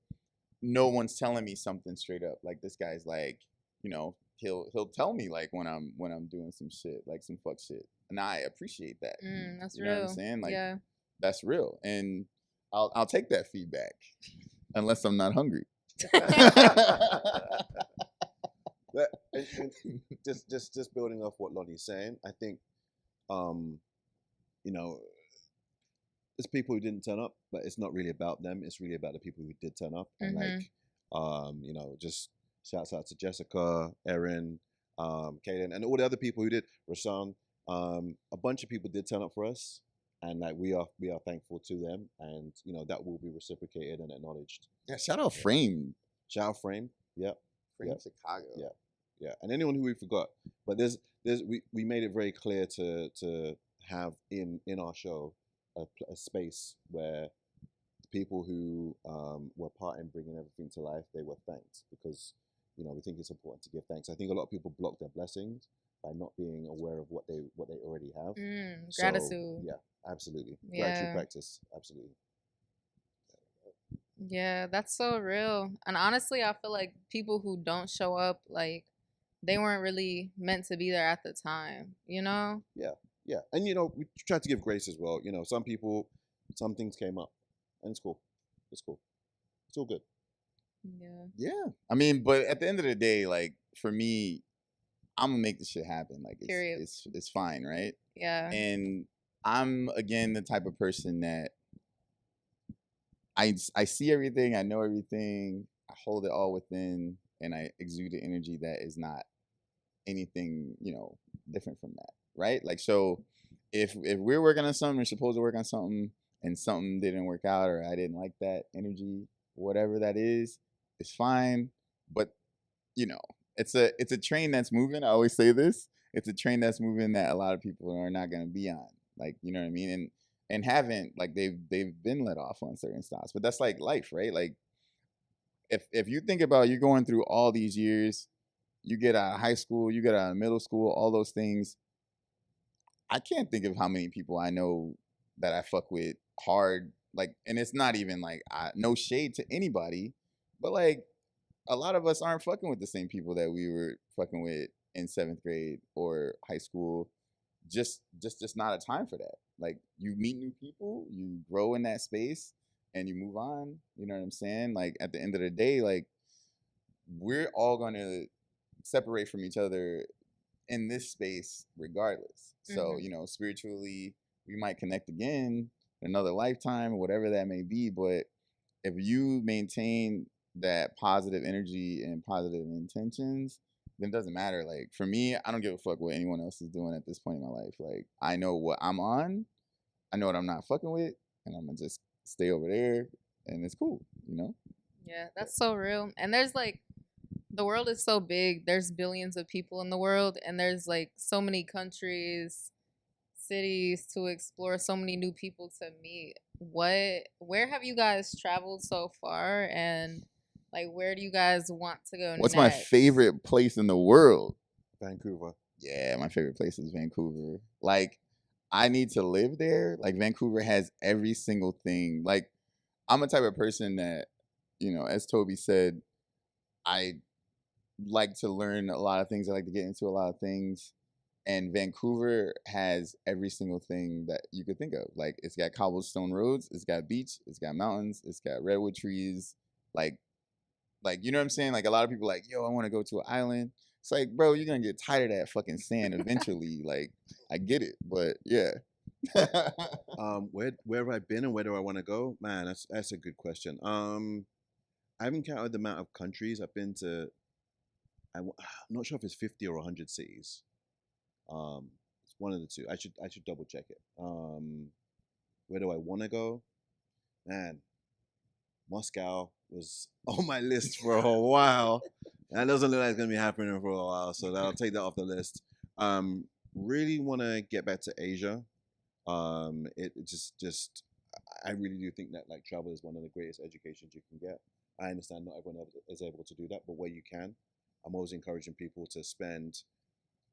no one's telling me something straight up. Like this guy's like, you know, he'll tell me like when I'm doing some shit, like some fuck shit, and I appreciate that. That's You know real. what I'm saying? Like Yeah. that's real, and I'll take that feedback, unless I'm not hungry. But and just building off what Lonnie's saying, I think, you know, there's people who didn't turn up, but it's not really about them. It's really about the people who did turn up. And like, you know, just shouts out to Jessica, Erin, Kaden, and all the other people who did. Rashawn, a bunch of people did turn up for us, and like we are thankful to them, and you know that will be reciprocated and acknowledged. Yeah, shout out Frame. Shout out Frame. Yep. Frame Yep. Chicago. Yeah. Yeah. And anyone who we forgot. But we made it very clear to have in our show a space where the people who were part in bringing everything to life, they were thanked, because you know we think it's important to give thanks. I think a lot of people block their blessings by not being aware of what they already have. Gratitude. So, yeah, absolutely. Yeah. Gratitude practice, absolutely. Yeah, that's so real. And honestly, I feel like people who don't show up, like they weren't really meant to be there at the time, you know? Yeah, yeah. And you know, we try to give grace as well. You know, some people, some things came up, and it's cool. It's cool. It's all good. Yeah. Yeah. I mean, but at the end of the day, like for me, I'm gonna make this shit happen. Like it's fine, right? Yeah. And I'm again the type of person that I see everything, I know everything, I hold it all within, and I exude the energy that is not anything, you know, different from that, right? Like so, if we're working on something, we're supposed to work on something, and something didn't work out, or I didn't like that energy, whatever that is, it's fine. But you know, it's a train that's moving. I always say this: it's a train that's moving that a lot of people are not gonna be on. Like you know what I mean? And haven't, like they've been let off on certain stops. But that's like life, right? Like if you think about you going through all these years, you get out of high school, you get out of middle school, all those things. I can't think of how many people I know that I fuck with hard. Like, and it's not even like no shade to anybody, but like a lot of us aren't fucking with the same people that we were fucking with in 7th grade or high school. Just not a time for that. Like you meet new people, you grow in that space, and you move on. You know what I'm saying? Like at the end of the day, like we're all gonna separate from each other in this space regardless. So you know, spiritually, we might connect again in another lifetime, whatever that may be. But if you maintain that positive energy and positive intentions, then it doesn't matter. Like for me, I don't give a fuck what anyone else is doing at this point in my life. Like I know what I'm on, I know what I'm not fucking with, and I'm gonna just stay over there, and it's cool, you know? Yeah, that's so real. And there's like the world is so big. There's billions of people in the world, and there's like so many countries, cities to explore, so many new people to meet. Where have you guys traveled so far, and like where do you guys want to go What's my next? favorite place in the world? Vancouver. Yeah, my favorite place is Vancouver. Like, I need to live there. Like, Vancouver has every single thing. Like, I'm a type of person that, as Toby said, I like to learn a lot of things. I like to get into a lot of things. And Vancouver has every single thing that you could think of. Like, it's got cobblestone roads, it's got beach, it's got mountains, it's got redwood trees. Like, you know what I'm saying? Like, a lot of people are like, yo, I want to go to an island. It's like, bro, you're gonna get tired of that fucking sand eventually. Like, I get it, but yeah. Where have I been and where do I want to go? Man, that's a good question. I haven't counted the amount of countries I've been to. I'm not sure if it's 50 or 100 cities. It's one of the two. I should double check it. Where do I want to go? Man, Moscow was on my list for a while. That doesn't look like it's gonna be happening for a while, so I'll take that off the list. Really want to get back to Asia. It just I really do think that like travel is one of the greatest educations you can get. I understand not everyone is able to do that, but where you can, I'm always encouraging people to spend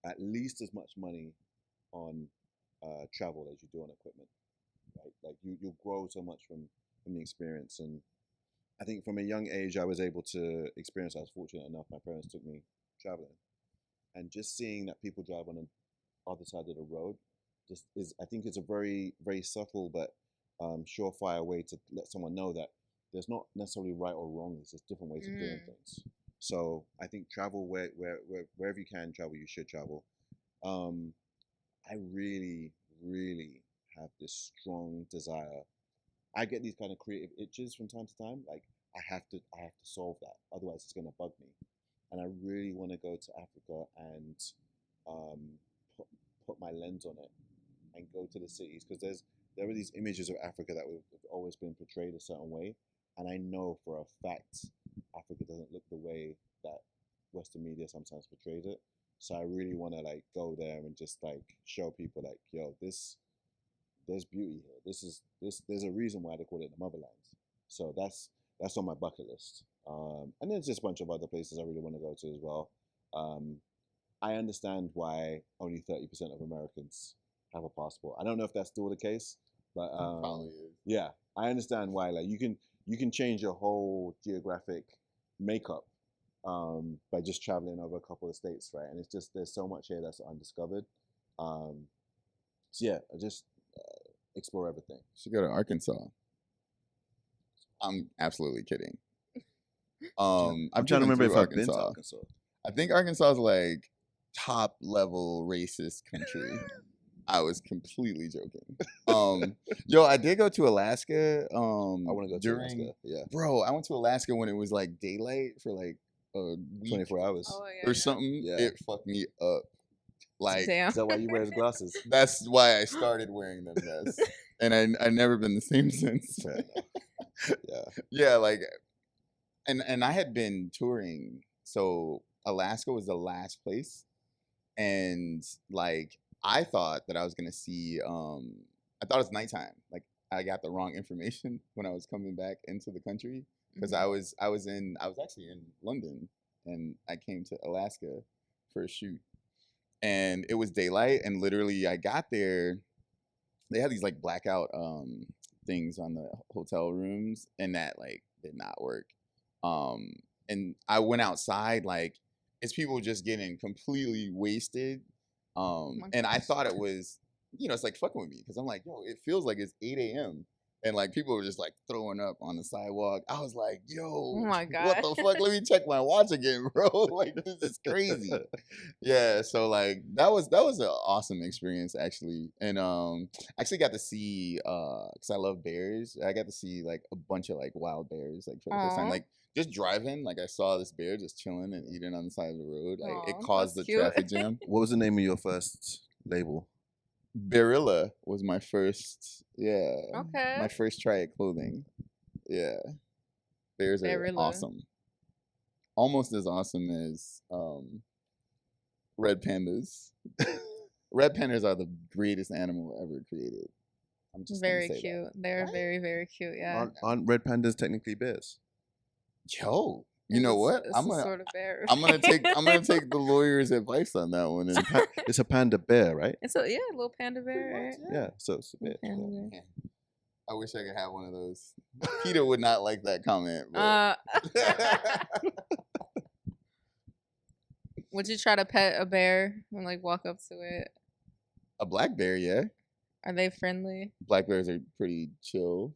at least as much money on travel as you do on equipment. Right? Like you'll grow so much from the experience. And I think from a young age, I was able to experience. I was fortunate enough; my parents took me traveling, and just seeing that people drive on the other side of the road, just is. I think it's a very very subtle but surefire way to let someone know that there's not necessarily right or wrong. There's just different ways of doing things. So I think travel wherever you can travel, you should travel. I really, really have this strong desire. I get these kind of creative itches from time to time. Like I have to solve that. Otherwise, it's gonna bug me. And I really want to go to Africa and um, put my lens on it and go to the cities because there are these images of Africa that have always been portrayed a certain way, and I know for a fact Africa doesn't look the way that Western media sometimes portrays it. So I really want to like go there and just like show people like, yo, there's beauty here. There's a reason why they call it the motherland. So that's on my bucket list. And there's just a bunch of other places I really want to go to as well. Um, I understand why only 30% of Americans have a passport. I don't know if that's still the case, but Probably is. yeah, I understand why. Like you can change your whole geographic makeup by just traveling over a couple of states, right? And it's just there's so much here that's undiscovered. So yeah, I just explore everything. Should go to Arkansas. I'm absolutely kidding. I'm trying to remember if I've been to Arkansas. I think Arkansas is like top level racist country. I was completely joking. Yo, I did go to Alaska. I want to go to Alaska. Yeah, bro, I went to Alaska when it was like daylight for like a week 24 hours or something. Yeah. It fucked me up. Like, Damn. Is that why you wear his glasses? That's why I started wearing them. Yes, and I've never been the same since. Yeah, like, and I had been touring, so Alaska was the last place, and like I thought that I was gonna see. I thought it was nighttime. Like I got the wrong information when I was coming back into the country because I was actually in London and I came to Alaska for a shoot, and it was daylight, and literally I got there. They had these like blackout things on the hotel rooms, and that like did not work. And I went outside, like it's people just getting completely wasted. And I thought it was, it's like fucking with me because I'm like, yo, it feels like it's 8 a.m. And like people were just like throwing up on the sidewalk. I was like, yo, Oh my God. what the fuck? Let me check my watch again, bro. Like this is crazy. Yeah, so like that was an awesome experience actually. And I actually got to see because I love bears. I got to see like a bunch of like wild bears like for the first time. Like just driving, like I saw this bear just chilling and eating on the side of the road. Like it caused the traffic jam. What was the name of your first label? Barilla was my first, Okay. my first try at clothing. Yeah. Bears are Barilla. awesome. almost as awesome as red pandas. Red pandas are the greatest animal ever created. I'm just Very gonna say cute. that. They're Right? very, very cute. Yeah. Aren't red pandas technically bears? Yo, you know what? It's a sort of bear. I'm gonna take the lawyer's advice on that one. And It's a panda bear, right? It's a little panda bear, right? Yeah, so it's a bear. Panda Yeah. bear. I wish I could have one of those. Peter would not like that comment. But... Would you try to pet a bear and like walk up to it? A black bear, yeah. Are they friendly? Black bears are pretty chill.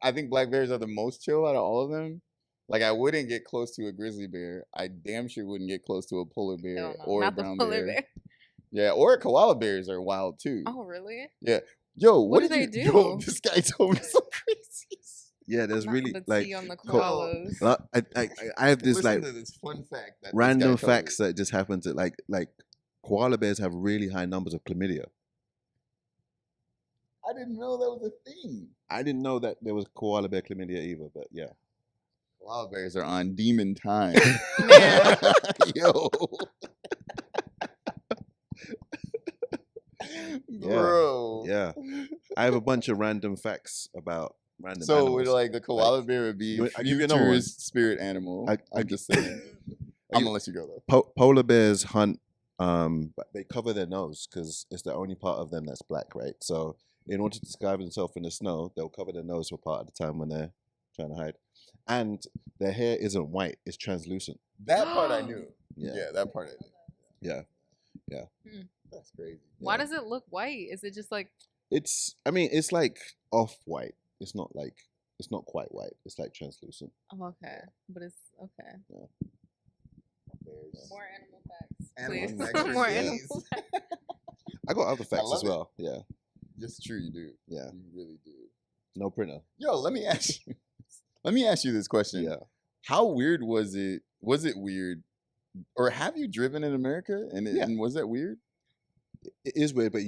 I think black bears are the most chill out of all of them. Like, I wouldn't get close to a grizzly bear. I damn sure wouldn't get close to a polar bear Hell no, or a not the brown polar bear. bear. Yeah, or koala bears are wild too. Oh, really? Yeah. Yo, What do did they you, do? Yo, this guy told me some crazy. Yeah, there's Not really the like tea on the co- koalas. I have this Listen like to this fun fact that random this guy told facts me. that just happen to like koala bears have really high numbers of chlamydia. I didn't know that was a thing. I didn't know that there was koala bear chlamydia either, but yeah. Koala bears are on demon time. Man. Yo. Bro. Yeah. I have a bunch of random facts about random So animals. would like the koala bear would be I'll give you another one. future's spirit animal. I'm just saying. I'm gonna let you go though. Polar bears hunt, but they cover their nose because it's the only part of them that's black, right? So in order to disguise themselves in the snow, they'll cover their nose for part of the time when they're trying to hide. And their hair isn't white; it's translucent. That part I knew. Yeah. Yeah, that part I knew. Yeah. That's crazy. Why does it look white? Is it just like It's like off white. It's not quite white. It's like translucent. okay, but it's okay. Bears. More animal facts, Animal please. facts, More please. animal facts. I got other facts love as it. well. Yeah. It's true, you do. Yeah. You really do. No printer. Yo, let me ask you. Let me ask you this question. Yeah. How weird was it? Was it weird? Or have you driven in America? And was that weird? It is weird, but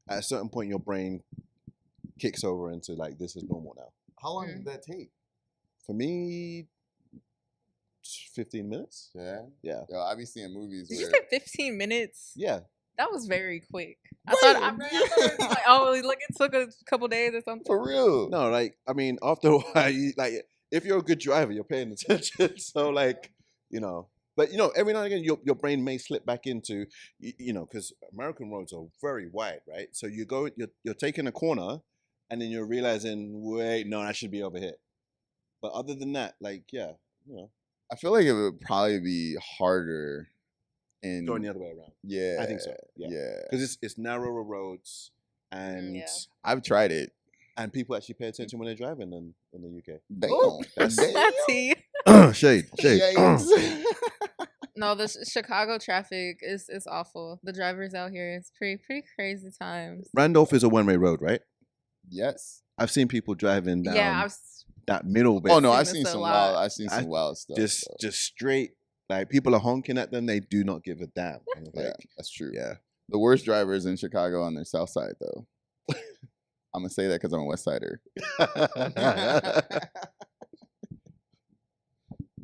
at a certain point your brain kicks over into like this is normal now. How long did that take? For me, 15 minutes. Yeah. Yeah. Yo, I be seeing movies Did you where say 15 minutes? Yeah. That was very quick. I Wait, thought it was like, oh, like it took a couple days or something. for real. No, like I mean, after a while, if you're a good driver, you're paying attention. So like, but every now and again, your brain may slip back into, because American roads are very wide, right? So you're taking a corner, and then you're realizing, wait, no, I should be over here. But other than that, like, yeah, I feel like it would probably be harder in going the other way around. Yeah. I think so. Yeah, because it's narrower roads, and Yeah. I've tried it. and people actually pay attention when they're driving in the UK. Damn. Ooh, That's- that's tea. Shade. Yikes. No, the Chicago traffic is awful. The drivers out here, it's pretty crazy times. Randolph is a one-way road, right? Yes. I've seen people driving down Yeah, that middle bit. Oh no, seen I've this seen a some lot. wild. I've seen some I- wild stuff. just so. just straight, like people are honking at them. They do not give a damn. And it's Yeah, like, that's true. yeah. The worst drivers in Chicago on their south side, though. I'm gonna say that because I'm a West Sider.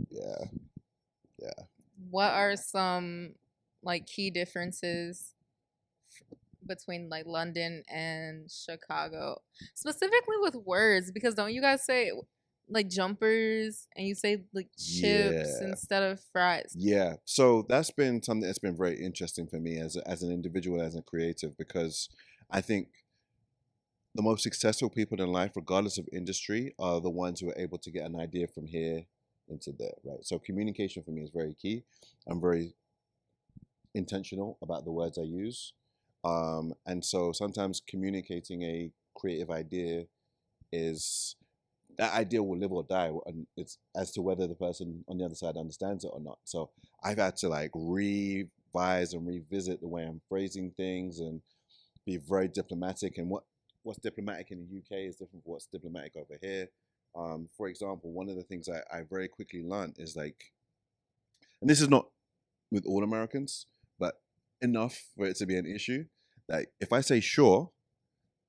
Yeah. What are some like key differences between like London and Chicago, specifically with words? Because don't you guys say like jumpers and you say like chips Yeah. instead of fries? Yeah. So that's been something that's been very interesting for me as an individual, as a creative, because I think the most successful people in life, regardless of industry, are the ones who are able to get an idea from here into there, right? So communication for me is very key. I'm very intentional about the words I use. And so sometimes communicating a creative idea that idea will live or die, and it's as to whether the person on the other side understands it or not. So I've had to like revise and revisit the way I'm phrasing things and be very diplomatic. And what's diplomatic in the UK is different from what's diplomatic over here. For example, one of the things I very quickly learned is like, and this is not with all Americans, but enough for it to be an issue. Like if I say sure,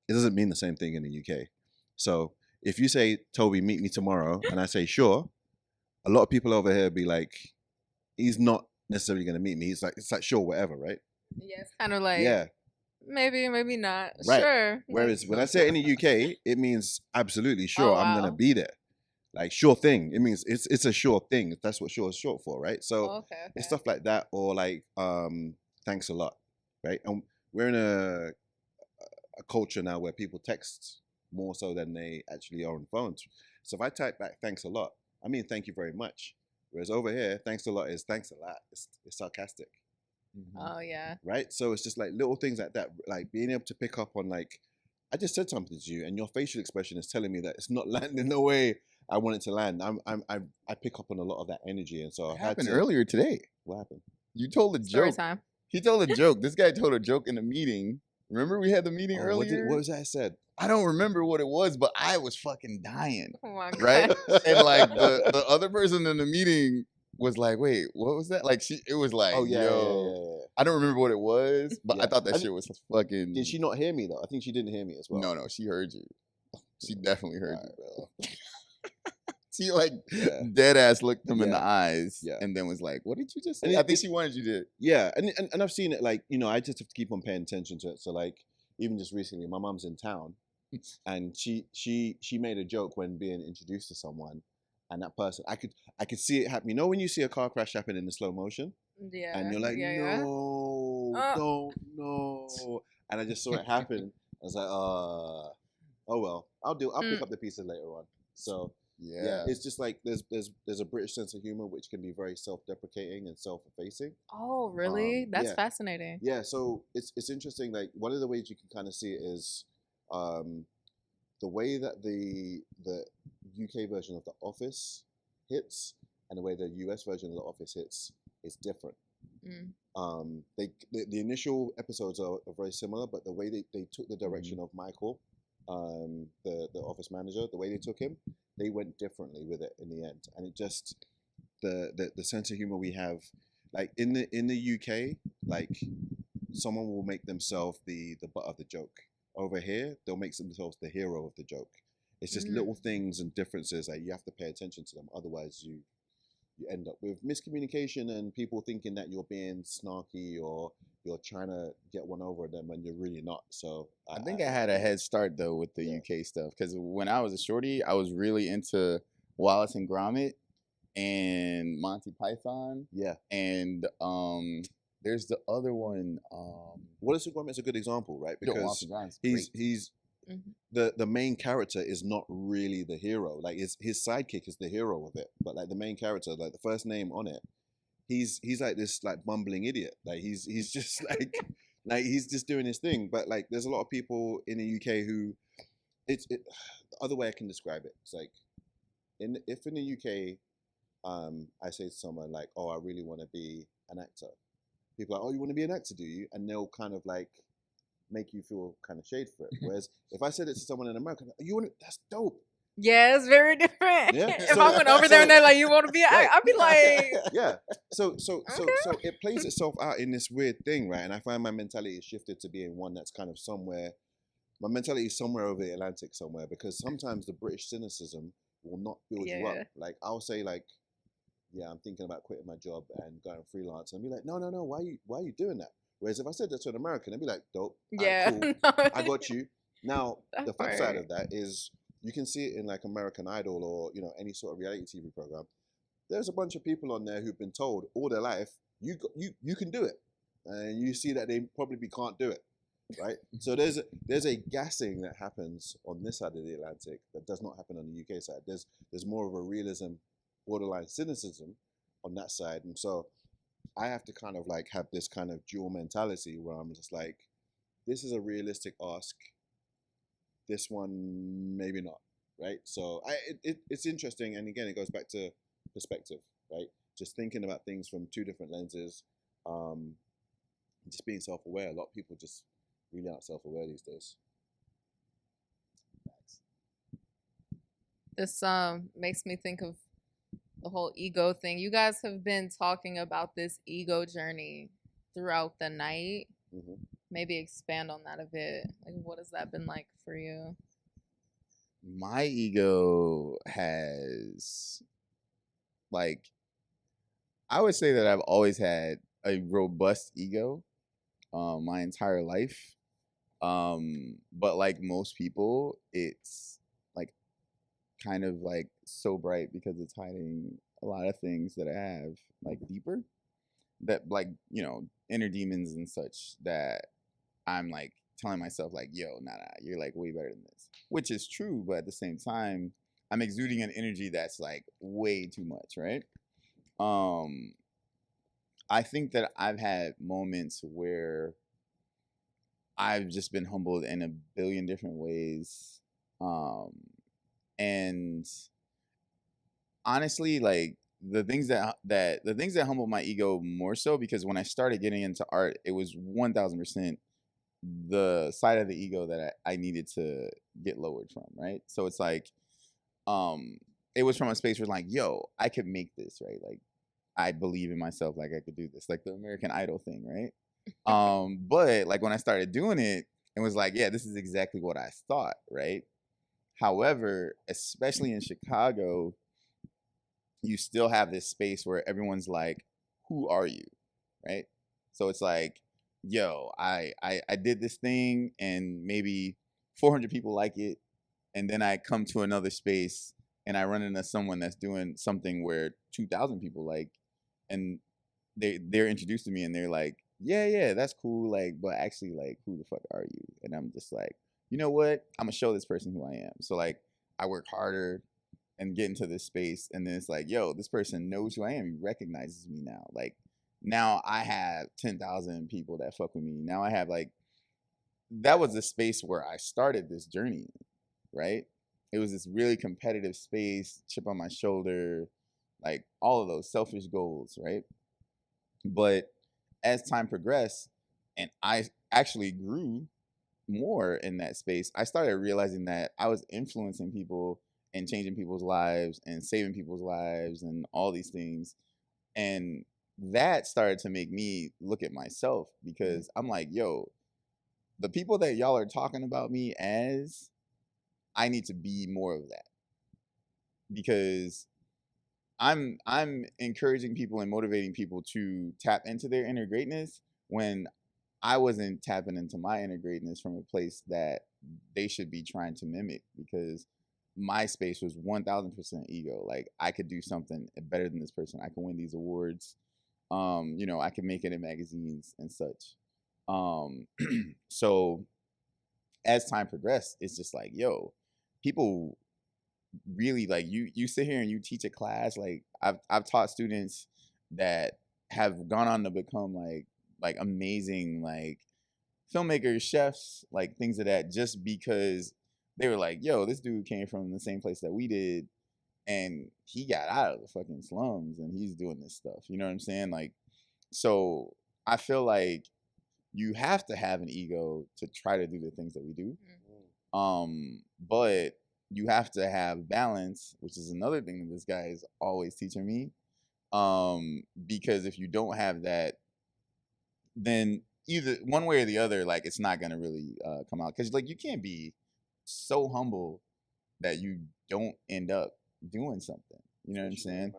it doesn't mean the same thing in the UK. So if you say, Toby, meet me tomorrow, and I say sure, a lot of people over here be like, he's not necessarily going to meet me. He's like, it's like, sure, whatever, right? Yeah, it's kind of like Yeah, maybe, maybe not. right. Sure. Whereas when I say it in the UK, it means absolutely sure. Oh, I'm going to wow. be there. Like sure thing. It means it's a sure thing. That's what sure is short for, right? So Oh, okay, it's okay. stuff like that, or like thanks a lot, right? And we're in a culture now where people text more so than they actually are on phones. So if I type back thanks a lot, I mean thank you very much. Whereas over here, thanks a lot is thanks a lot. It's sarcastic, Oh, yeah. right? So it's just like little things like that, like being able to pick up on like, I just said something to you, and your facial expression is telling me that it's not landing the way I want it to land. I pick up on a lot of that energy, and so It I've had happened to. earlier today. What happened? You told a Story joke. time. He told a joke. This guy told a joke in a meeting. Remember we had the meeting Oh, earlier? what was that I said? I don't remember what it was, but I was fucking dying, Oh my right? god. And like the other person in the meeting was like, "Wait, what was that?" Like it was like, Oh yeah, "Yo, I don't remember what it was, but I Yeah. thought that And shit was fucking." Did she not hear me though? I think she didn't hear me as well. No, she heard you. She definitely heard Alright, you, bro. She like Yeah. dead ass looked him in the Yeah. eyes, Yeah. and then was like, "What did you just And say?" I it- think she wanted you to. Yeah, and I've seen it like, you know, I just have to keep on paying attention to it. So like even just recently, my mum's in town, and she made a joke when being introduced to someone, and that person, I could see it happen. You know when you see a car crash happen in the slow motion, Yeah. and you're like, yeah. no, Oh. don't, no, and I just saw it happen. I was like, oh well, I'll pick up the pieces later on. So yeah, it's just like there's a British sense of humor which can be very self-deprecating and self-effacing. Oh, really? That's yeah. fascinating. Yeah, so it's interesting. Like one of the ways you can kind of see it is the way that the UK version of The Office hits and the way the US version of The Office hits is different. Mm. The initial episodes are very similar, but the way they took the direction of Michael, the office manager, the way they took him, they went differently with it in the end, and it just the sense of humor we have, like in the UK, like someone will make themselves the butt of the joke. Over here, they'll make themselves the hero of the joke. It's just little things and differences that you have to pay attention to them. Otherwise, you end up with miscommunication and people thinking that you're being snarky or you're trying to get one over them when you're really not. So I think I had a head start though with the UK stuff because when I was a shorty, I was really into Wallace and Gromit and Monty Python. Yeah, and there's the other one. Wallace and Gromit is a good example, right? Yo, Because Wallace and Gromit is great. he's the main character is not really the hero. Like his sidekick is the hero of it, but like the main character, like the first name on it, he's like this like bumbling idiot. Like he's just like he's just doing his thing. But like there's a lot of people in the UK who the other way I can describe it. It's like if in the UK, I say to someone like, "Oh, I really want to be an actor." People are like, "Oh, you want to be an actor, do you?" And they'll kind of like make you feel kind of shade for it. Whereas if I said it to someone in America, you want to, that's dope. Yeah, it's very different. Yeah. If I went over there and they're like, "You want to be?" I'd be like, yeah. So it plays itself out in this weird thing, right? And I find my mentality has shifted to being one that's kind of somewhere. My mentality is somewhere over the Atlantic somewhere, because sometimes the British cynicism will not build you up. Like I'll say like, yeah, I'm thinking about quitting my job and going freelance, and be like, no, why are you doing that? Whereas if I said that to an American, they'd be like, dope, yeah, cool, I got you. Now the flip side of that is you can see it in like American Idol or any sort of reality TV program. There's a bunch of people on there who've been told all their life, you can do it, and you see that they probably can't do it, right? So there's a gassing that happens on this side of the Atlantic that does not happen on the UK side. There's more of a realism, borderline cynicism on that side, and so I have to kind of like have this kind of dual mentality where I'm just like, this is a realistic ask. This one, maybe not, right? So it's interesting, and again, it goes back to perspective, right? Just thinking about things from two different lenses, just being self-aware. A lot of people just really aren't self-aware these days. This makes me think of the whole ego thing. You guys have been talking about this ego journey throughout the night. Maybe expand on that a bit. Like, what has that been like for you? My ego has, like, I would say that I've always had a robust ego, my entire life. But like most people, it's like kind of like so bright because it's hiding a lot of things that I have like deeper, that like, inner demons and such, that I'm like telling myself like, yo, nah, you're like way better than this, which is true. But at the same time, I'm exuding an energy that's like way too much, right? Um, I think that I've had moments where I've just been humbled in a billion different ways. Um, and honestly, like the things that humbled my ego more so, because when I started getting into art, it was 1000% the side of the ego that I needed to get lowered from, right? So it's like, um, it was from a space where like, yo, I could make this, right? Like, I believe in myself, like I could do this, like the American Idol thing, right? But like when I started doing it, it was like, yeah, this is exactly what I thought, right? However, especially in Chicago, you still have this space where everyone's like, who are you, right? So it's like, yo, I did this thing and maybe 400 people like it, and then I come to another space and I run into someone that's doing something where 2,000 people like, and they're introduced to me and they're like, yeah, that's cool, like, but actually, like, who the fuck are you? And I'm just like, you know what? I'm gonna show this person who I am. So like, I work harder and get into this space, and then it's like, yo, this person knows who I am. He recognizes me now. Like, now I have 10,000 people that fuck with me. Now I have like, that was the space where I started this journey, right? It was this really competitive space, chip on my shoulder, like all of those selfish goals, right? But as time progressed and I actually grew more in that space, I started realizing that I was influencing people and changing people's lives and saving people's lives and all these things. And that started to make me look at myself, because I'm like, yo, the people that y'all are talking about me as, I need to be more of that, because I'm encouraging people and motivating people to tap into their inner greatness when I wasn't tapping into my inner greatness from a place that they should be trying to mimic, because my space was 1000% ego. Like, I could do something better than this person. I can win these awards. I can make it in magazines and such. Um, so as time progressed, it's just like, yo, people really like, you sit here and you teach a class. Like, I've taught students that have gone on to become like amazing like filmmakers, chefs, like things of that, just because they were like, yo, this dude came from the same place that we did, and he got out of the fucking slums and he's doing this stuff. You know what I'm saying? Like, so I feel like you have to have an ego to try to do the things that we do. But you have to have balance, which is another thing that this guy is always teaching me. Because if you don't have that, then either one way or the other, like, it's not gonna really come out. Because like, you can't be so humble that you don't end up doing something. You know what I'm saying?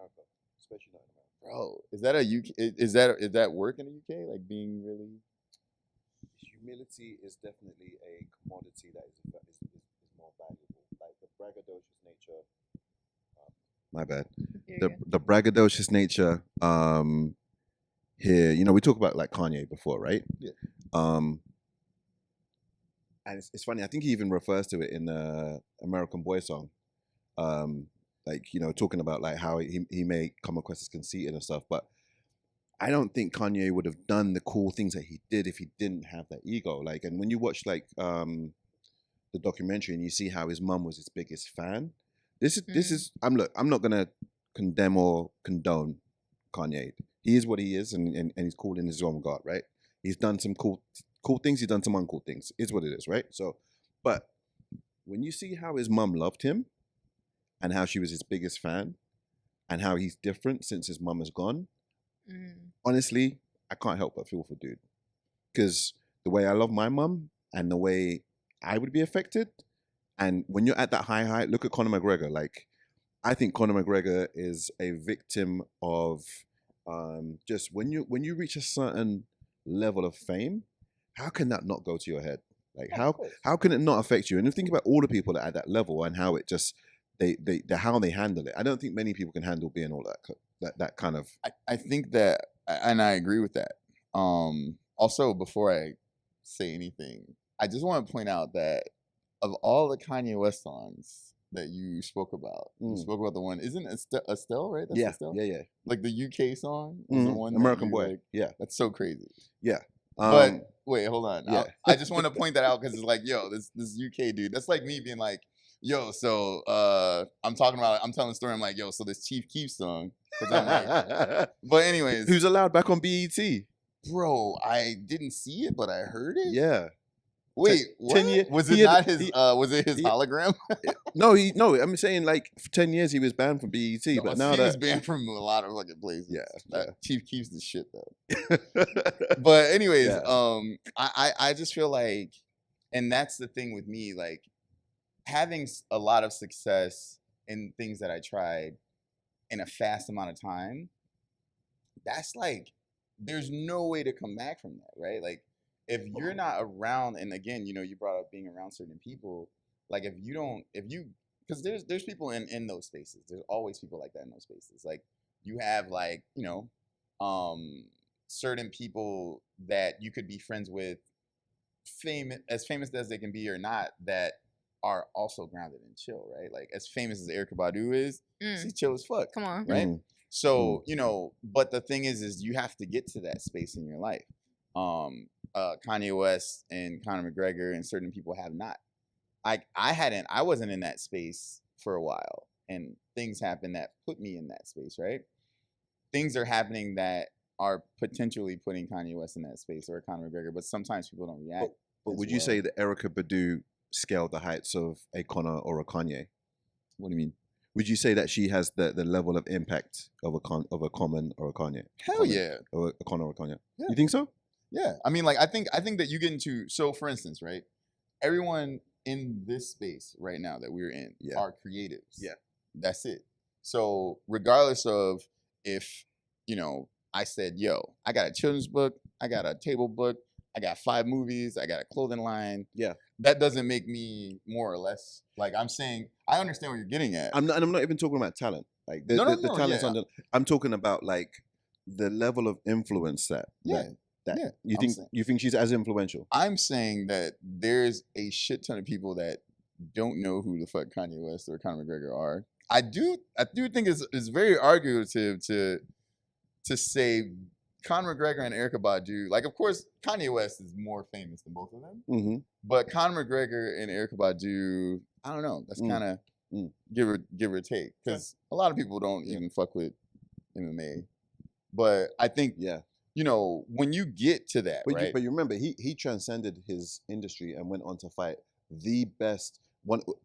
Especially not in America. Bro, is that is that work in the UK? Like, being really. Humility is definitely a commodity that is more valuable. Like the braggadocious nature. My bad. The braggadocious nature. Here, we talk about like Kanye before, right? Yeah. And it's funny. I think he even refers to it in the American Boy song. Like, talking about like how he may come across as conceited and stuff, but I don't think Kanye would have done the cool things that he did if he didn't have that ego. Like, and when you watch like the documentary and you see how his mum was his biggest fan, this is I'm not gonna condemn or condone Kanye. He is what he is, and he's cool in his own regard, right? He's done some cool things. He's done some uncool things. Is what it is, right? So, but when you see how his mum loved him, and how she was his biggest fan, and how he's different since his mum has gone. Honestly, I can't help but feel for dude, because the way I love my mum and the way I would be affected, and when you're at that high, look at Conor McGregor. Like, I think Conor McGregor is a victim of just when you reach a certain level of fame, how can that not go to your head? Like how can it not affect you? And if you think about all the people that are at that level and how it just they how they handle it. I don't think many people can handle being all that kind of. I think that, and I agree with that. Also, before I say anything, I just want to point out that of all the Kanye West songs that you spoke about, you spoke about the one, isn't Estelle, right? That's Estelle? Yeah. Like the UK song is the one American that Boy. like, yeah, that's so crazy. Yeah. But wait, hold on. Yeah. I just want to point that out because it's like, yo, this UK dude. That's like me being like, yo, so I'm telling a story. I'm like, yo, so this Chief Keef song. I'm like, but anyways, who's allowed back on BET? Bro, I didn't see it, but I heard it. Yeah. Wait, what? 10 years. Was it not his? Was it his hologram? No, I'm saying like for 10 years he was banned from BET, No, but now he was banned from a lot of fucking places. Yeah. Chief Keef's the shit though. But anyways, Yeah. I just feel like, and that's the thing with me, like having a lot of success in things that I tried in a fast amount of time. That's like, there's no way to come back from that, right? Like, if you're not around, and again, you know, you brought up being around certain people, like because there's people in those spaces. There's always people like that in those spaces. Like you have like, you know, certain people that you could be friends with, as famous as they can be or not, that are also grounded and chill, right? Like as famous as Erykah Badu is, she's chill as fuck. Come on. Right? So, you know, but the thing is you have to get to that space in your life. Kanye West and Conor McGregor and certain people have not. I wasn't in that space for a while, and things happened that put me in that space, right? Things are happening that are potentially putting Kanye West in that space or Conor McGregor, but sometimes people don't react. But would you say that Erykah Badu scaled the heights of a Conor or a Kanye? What do you mean? Would you say that she has the level of impact of a Common or a Kanye? Hell yeah. Or a Conor or a Kanye? Yeah. You think so? Yeah. I mean, like I think that you get into, so for instance, right? Everyone in this space right now that we're in are creatives. Yeah. That's it. So regardless of if, you know, I said, yo, I got a children's book, I got a table book, I got 5 movies, I got a clothing line. Yeah. That doesn't make me more or less. Like I'm saying, I understand what you're getting at. I'm not even talking about talent. Like the talent's under. I'm talking about like the level of influence that you think she's as influential. I'm saying that there's a shit ton of people that don't know who the fuck Kanye West or Conor McGregor are. I do think it's very argumentative to say Conor McGregor and Erykah Badu. Like, of course, Kanye West is more famous than both of them. But Conor McGregor and Erykah Badu, I don't know. That's kind of give or take, because a lot of people don't even fuck with MMA. But I think you know, when you get to that, right? But you remember, he transcended his industry and went on to fight the best,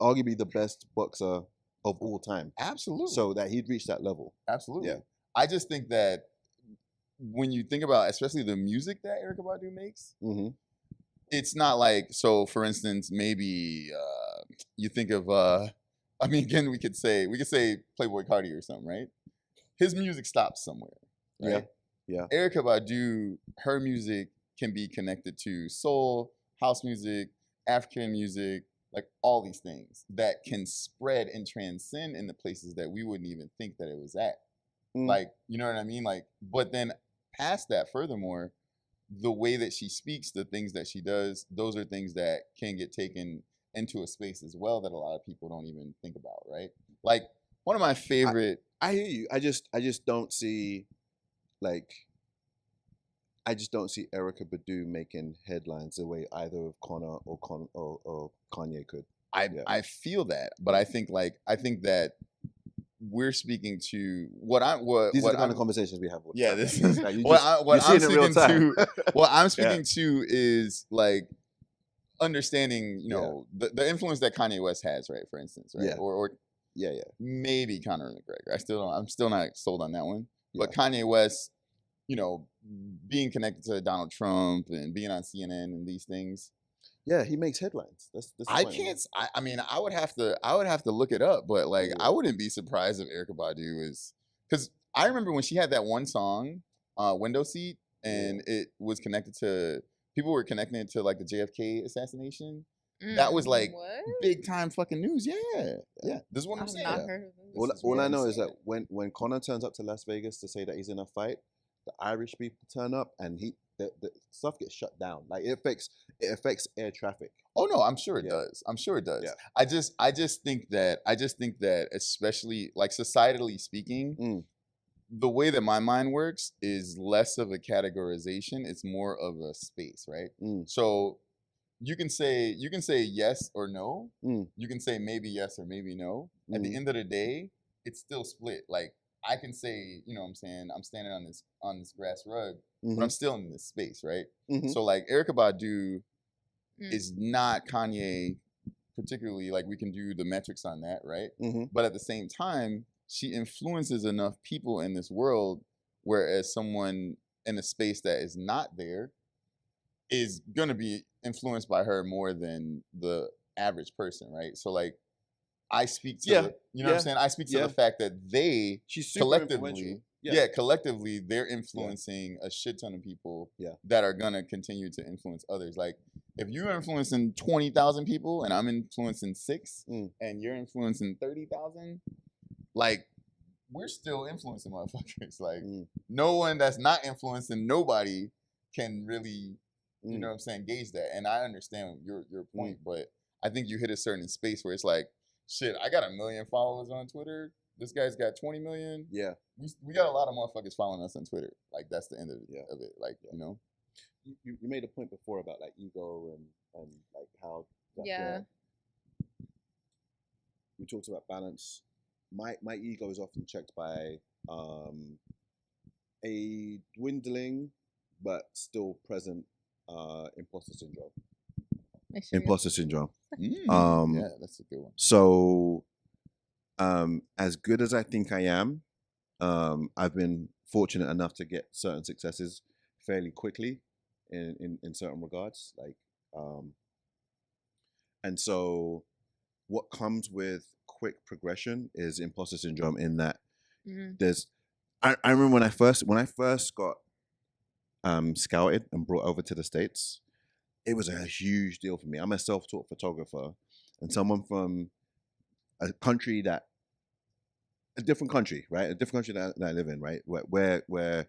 arguably the best boxer of all time. Absolutely. So that he'd reached that level. Absolutely. Yeah. I just think that when you think about, especially the music that Erykah Badu makes, it's not like, so for instance, maybe you think of, I mean, again, we could say Playboy Cardi or something, right? His music stops somewhere, right? Yeah. Erykah Badu, her music can be connected to soul, house music, African music, like all these things that can spread and transcend in the places that we wouldn't even think that it was at. Like, you know what I mean? Like, but then past that, furthermore, the way that she speaks, the things that she does, those are things that can get taken into a space as well that a lot of people don't even think about, right? Like, one of my favorite... I hear you. I just don't see, like, I just don't see Erykah Badu making headlines the way either of Conor or Kanye could. I feel that, but I think that we're speaking to these are the kind of conversations we have. This is what I'm speaking to is like understanding, you know, the influence that Kanye West has, right? For instance, right? Or maybe Conor McGregor. I'm still not sold on that one. But Kanye West, you know, being connected to Donald Trump and being on CNN and these things. Yeah, he makes headlines. That's I can't. I mean, I would have to look it up, but like, I wouldn't be surprised if Erykah Badu is, because I remember when she had that one song, Window Seat, and it was connected to people were connecting it to like the JFK assassination. That was like what? big time fucking news. Yeah, yeah. This is what I'm I've saying. not heard of this. All I know is that when Connor turns up to Las Vegas to say that he's in a fight, the Irish people turn up and the stuff gets shut down. Like it affects air traffic. Oh no, I'm sure it does. I'm sure it does. Yeah. I just think that especially like societally speaking, the way that my mind works is less of a categorization. It's more of a space, right? So you can say yes or no. You can say maybe yes or maybe no. At the end of the day, it's still split. Like I can say, you know what I'm saying, I'm standing on this grass rug, but I'm still in this space, right? So like Erykah Badu is not Kanye particularly, like we can do the metrics on that, right? But at the same time, she influences enough people in this world, whereas someone in a space that is not there is going to be influenced by her more than the average person, right? So like I speak to you know what I'm saying? I speak to the fact that she's collectively collectively they're influencing a shit ton of people that are going to continue to influence others. Like if you're influencing 20,000 people and I'm influencing 6 and you're influencing 30,000, like we're still influencing motherfuckers. Like no one that's not influencing nobody can really you know what I'm saying, gauge that. And I understand your point, but I think you hit a certain space where it's like, shit, I got 1 million followers on Twitter. This guy's got 20 million. Yeah. We got a lot of motherfuckers following us on Twitter. Like that's the end of it. Like, you know. You made a point before about like ego and like how we talked about balance. My ego is often checked by a dwindling but still present imposter syndrome. Imposter syndrome. Yeah, that's a good one. So, as good as I think I am, I've been fortunate enough to get certain successes fairly quickly in certain regards. Like, and so what comes with quick progression is imposter syndrome. In that, I remember when I first got scouted and brought over to the States, it was a huge deal for me. I'm a self-taught photographer, and someone from a different country, right? A different country that I live in, right? Where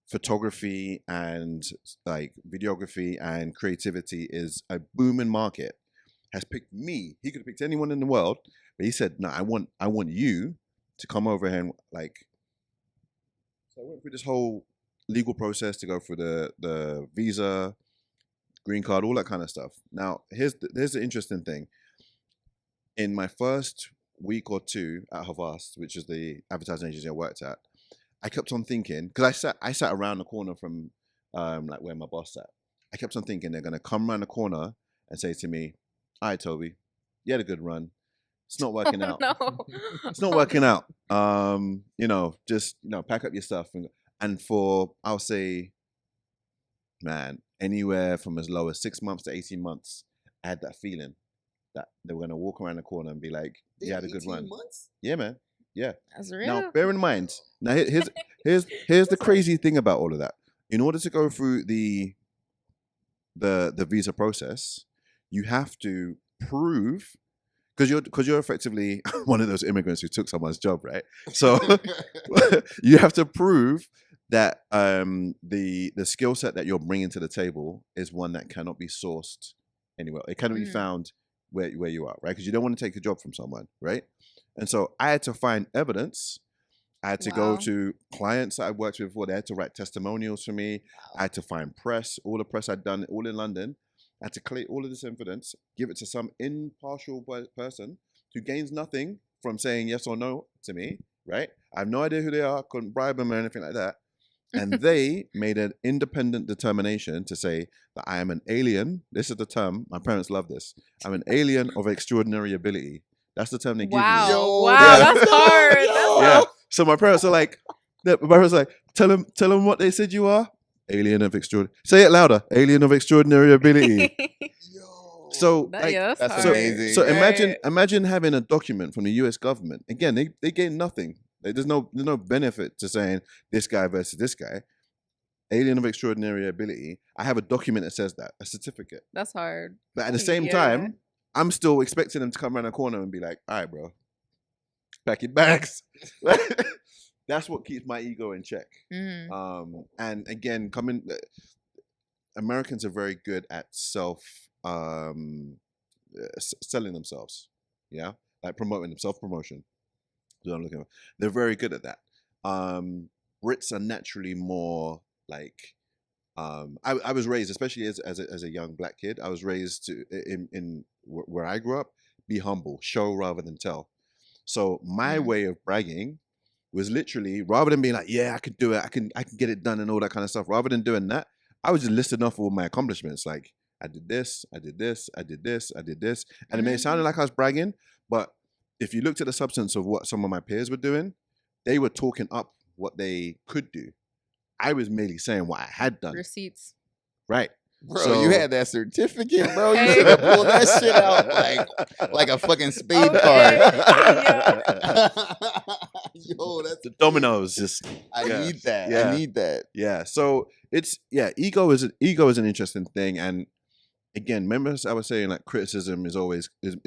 photography and like videography and creativity is a booming market, has picked me. He could have picked anyone in the world, but he said, "No, I want you to come over here and like." So I went through this whole legal process to go through the visa, green card, all that kind of stuff. Now, here's the interesting thing. In my first week or two at Havas, which is the advertising agency I worked at, I kept on thinking, because I sat around the corner from like where my boss sat. I kept on thinking they're gonna come around the corner and say to me, "All right, Toby, you had a good run. It's not working out. No. It's not working out. Just pack up your stuff and for I'll say, man, anywhere from as low as 6 months to 18 months, I had that feeling that they were gonna walk around the corner and be like, "You had a good run." Months? Yeah, man. Yeah. That's real. Now, bear in mind. Now, here's the crazy thing about all of that. In order to go through the visa process, you have to prove, because you're effectively one of those immigrants who took someone's job, right? So you have to prove that the skill set that you're bringing to the table is one that cannot be sourced anywhere. It cannot be found where you are, right? Because you don't want to take a job from someone, right? And so I had to find evidence. I had to go to clients that I worked with before. They had to write testimonials for me. I had to find press, all the press I'd done, all in London. I had to collate all of this evidence, give it to some impartial person who gains nothing from saying yes or no to me, right? I have no idea who they are, couldn't bribe them or anything like that. And they made an independent determination to say that I am an alien. This is the term. My parents love this. I'm an alien of extraordinary ability. That's the term they give me. Wow, that's hard. Yeah. So my parents are like, tell them what they said you are. Alien of extraordinary. Say it louder. Alien of extraordinary ability. So that's amazing. So imagine having a document from the U.S. government. Again, they gain nothing Like, there's no benefit to saying this guy versus this guy. Alien of extraordinary ability. I have a document that says that, a certificate. That's hard. But at the same time, I'm still expecting them to come around the corner and be like, all right, bro, pack your bags. That's what keeps my ego in check. And again, Americans are very good at selling themselves. Yeah, like promoting them, self-promotion. What I'm looking for. They're very good at that. Brits are naturally more like. I was raised, especially as a young black kid, I was raised in where I grew up, be humble, show rather than tell. So my way of bragging was literally, rather than being like, yeah, I can do it, I can get it done and all that kind of stuff. Rather than doing that, I was just listing off all my accomplishments. Like, I did this, I did this, I did this, I did this. And it may sound like I was bragging, but if you looked at the substance of what some of my peers were doing, they were talking up what they could do. I was merely saying what I had done. Receipts. Right. Bro, So, you had that certificate, bro. You should have pulled that shit out like a fucking spade card. Yo, that's the dominoes. Just I need that. Yeah. I need that. Yeah. So ego is an interesting thing. And again, remember I was saying like criticism is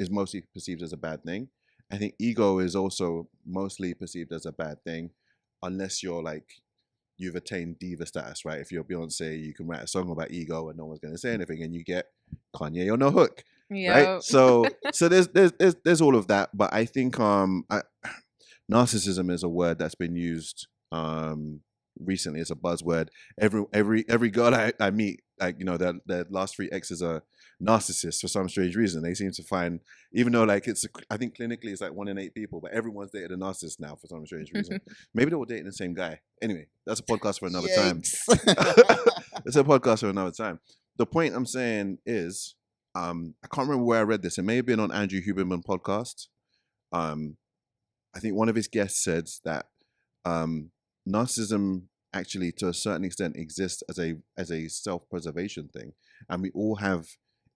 mostly perceived as a bad thing. I think ego is also mostly perceived as a bad thing, unless you're like, you've attained diva status, right? If you're Beyonce, you can write a song about ego and no one's going to say anything, and you get Kanye on the hook, right? So there's all of that, but I think narcissism is a word that's been used recently as a buzzword. Every girl I meet, like, you know, their last 3 exes are narcissists for some strange reason. They seem to find, even though like I think clinically it's like 1 in 8 people, but everyone's dated a narcissist now for some strange reason. Maybe they were dating the same guy. Anyway, that's a podcast for another time. It's a podcast for another time. The point I'm saying is, I can't remember where I read this. It may have been on Andrew Huberman podcast. I think one of his guests said that narcissism actually, to a certain extent, exists as a self-preservation thing, and we all have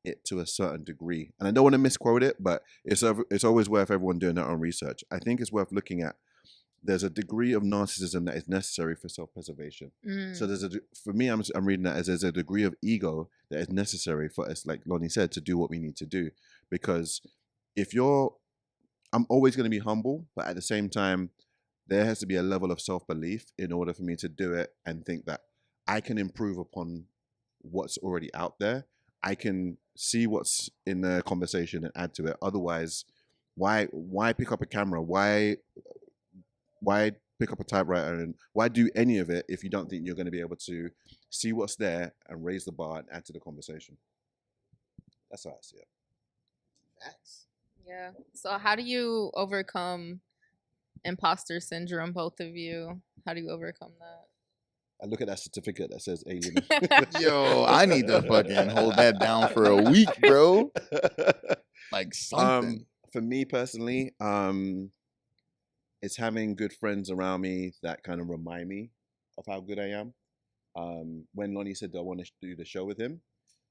it to a certain degree. And I don't want to misquote it, but it's always worth everyone doing their own research. I think it's worth looking at. There's a degree of narcissism that is necessary for self-preservation. So for me, I'm reading that as there's a degree of ego that is necessary for us, like Lonnie said, to do what we need to do. Because I'm always going to be humble, but at the same time, there has to be a level of self-belief in order for me to do it and think that I can improve upon what's already out there. I can see what's in the conversation and add to it. Otherwise, why pick up a camera? Why pick up a typewriter? And why do any of it if you don't think you're going to be able to see what's there and raise the bar and add to the conversation? That's how I see it. Facts. Yeah. So how do you overcome imposter syndrome, both of you? How do you overcome that? I look at that certificate that says alien. Yo, I need to fucking hold that down for a week, bro. Like something. For me personally, it's having good friends around me that kind of remind me of how good I am. When Lonnie said that I want to do the show with him,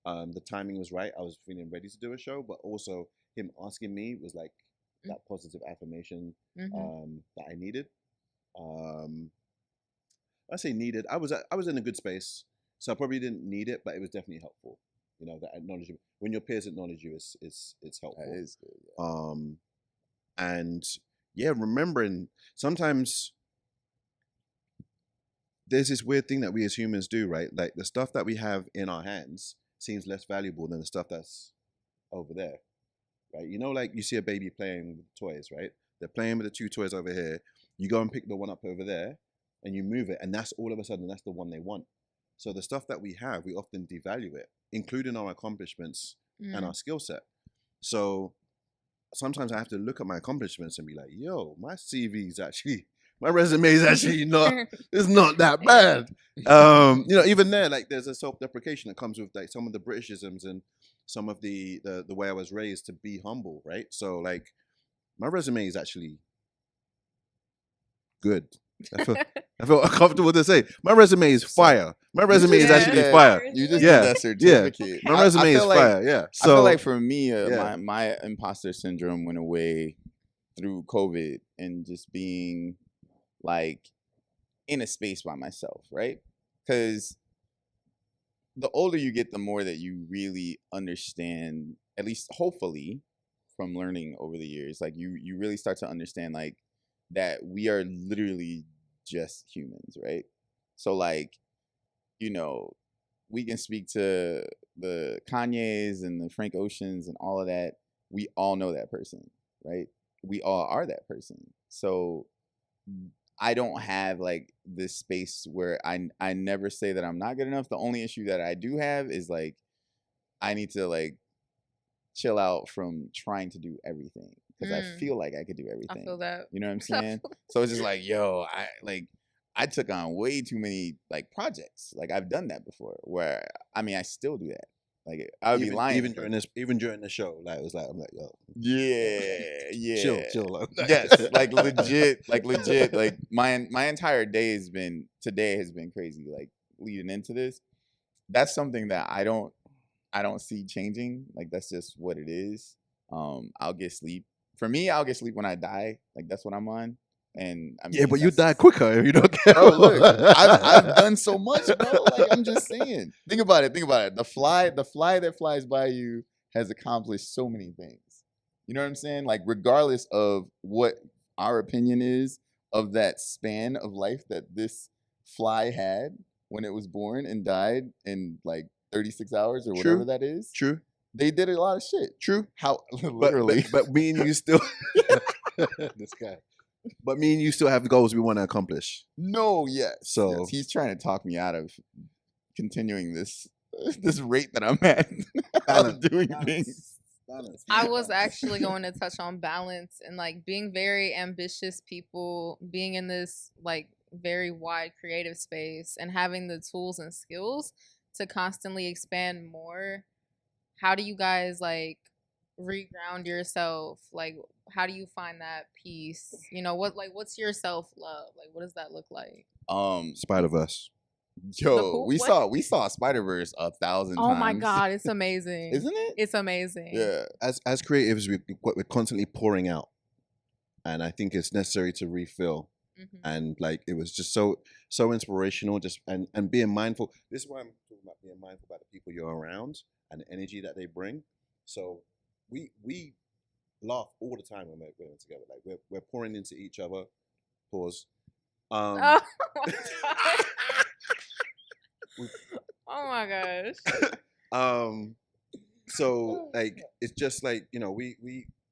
the timing was right. I was feeling ready to do a show, but also him asking me was like that positive affirmation that I needed. I say needed. I was in a good space, so I probably didn't need it, but it was definitely helpful. You know, that acknowledgement, when your peers acknowledge you, it's helpful. That is good. Yeah. And yeah, remembering sometimes there's this weird thing that we as humans do, right? Like the stuff that we have in our hands seems less valuable than the stuff that's over there, right? You know, like you see a baby playing with toys, right? They're playing with the 2 toys over here. You go and pick the one up over there and you move it, and that's all of a sudden, that's the one they want. So the stuff that we have, we often devalue it, including our accomplishments and our skill set. So sometimes I have to look at my accomplishments and be like, yo, my resume is actually it's not that bad. You know, even there, like there's a self-deprecation that comes with like some of the Britishisms and some of the way I was raised to be humble, right? So like my resume is actually good. I feel uncomfortable to say. My resume is fire. My resume is actually fire. You just need that certificate. My resume is fire. Yeah. So I feel like for me, my imposter syndrome went away through COVID and just being like in a space by myself, right? Because the older you get, the more that you really understand, at least hopefully from learning over the years, like you really start to understand like that we are literally just humans, right? So like, you know, we can speak to the Kanyes and the Frank Oceans and all of that. We all know that person, right? We all are that person. So I don't have like this space where I never say that I'm not good enough. The only issue that I do have is like I need to like chill out from trying to do everything because I feel like I could do everything. I feel that. You know what I'm saying? So it's just like, yo, I took on way too many like projects. Like I've done that before where I mean I still do that. Like I would be lying. Even during the show, like it was like I'm like, yo. Yeah. Chill. Like, Yes, like legit. Like my entire day today has been crazy, like leading into this. That's something that I don't see changing. Like that's just what it is. I'll get sleep. For me, I'll get sleep when I die. Like that's what I'm on. And I mean, yeah, but you die quicker if you don't care. Bro, look, I've done so much, bro. Like I'm just saying. Think about it. The fly that flies by you has accomplished so many things. You know what I'm saying? Like regardless of what our opinion is of that span of life that this fly had when it was born and died in like 36 hours or whatever that is. True. They did a lot of shit. True. How literally. But me and you still this guy. But me and you still have goals we want to accomplish. No, yes. So yes. He's trying to talk me out of continuing this rate that I'm at of doing things. Balance. I was actually going to touch on balance and like being very ambitious people, being in this like very wide creative space and having the tools and skills to constantly expand more. How do you guys like reground yourself? Like how do you find that peace? You know, what's your self-love? Like what does that look like? Spider-Verse. Yo, we saw Spider-Verse 1,000 times. Oh my god, it's amazing. Isn't it? It's amazing. Yeah. As creatives, we're constantly pouring out, and I think it's necessary to refill. And like it was just so inspirational. Just and being mindful. This is why I'm talking about being mindful about the people you're around and the energy that they bring. So we laugh all the time when we're together. Like we're pouring into each other. Pause. Oh my gosh. So like it's just like, you know,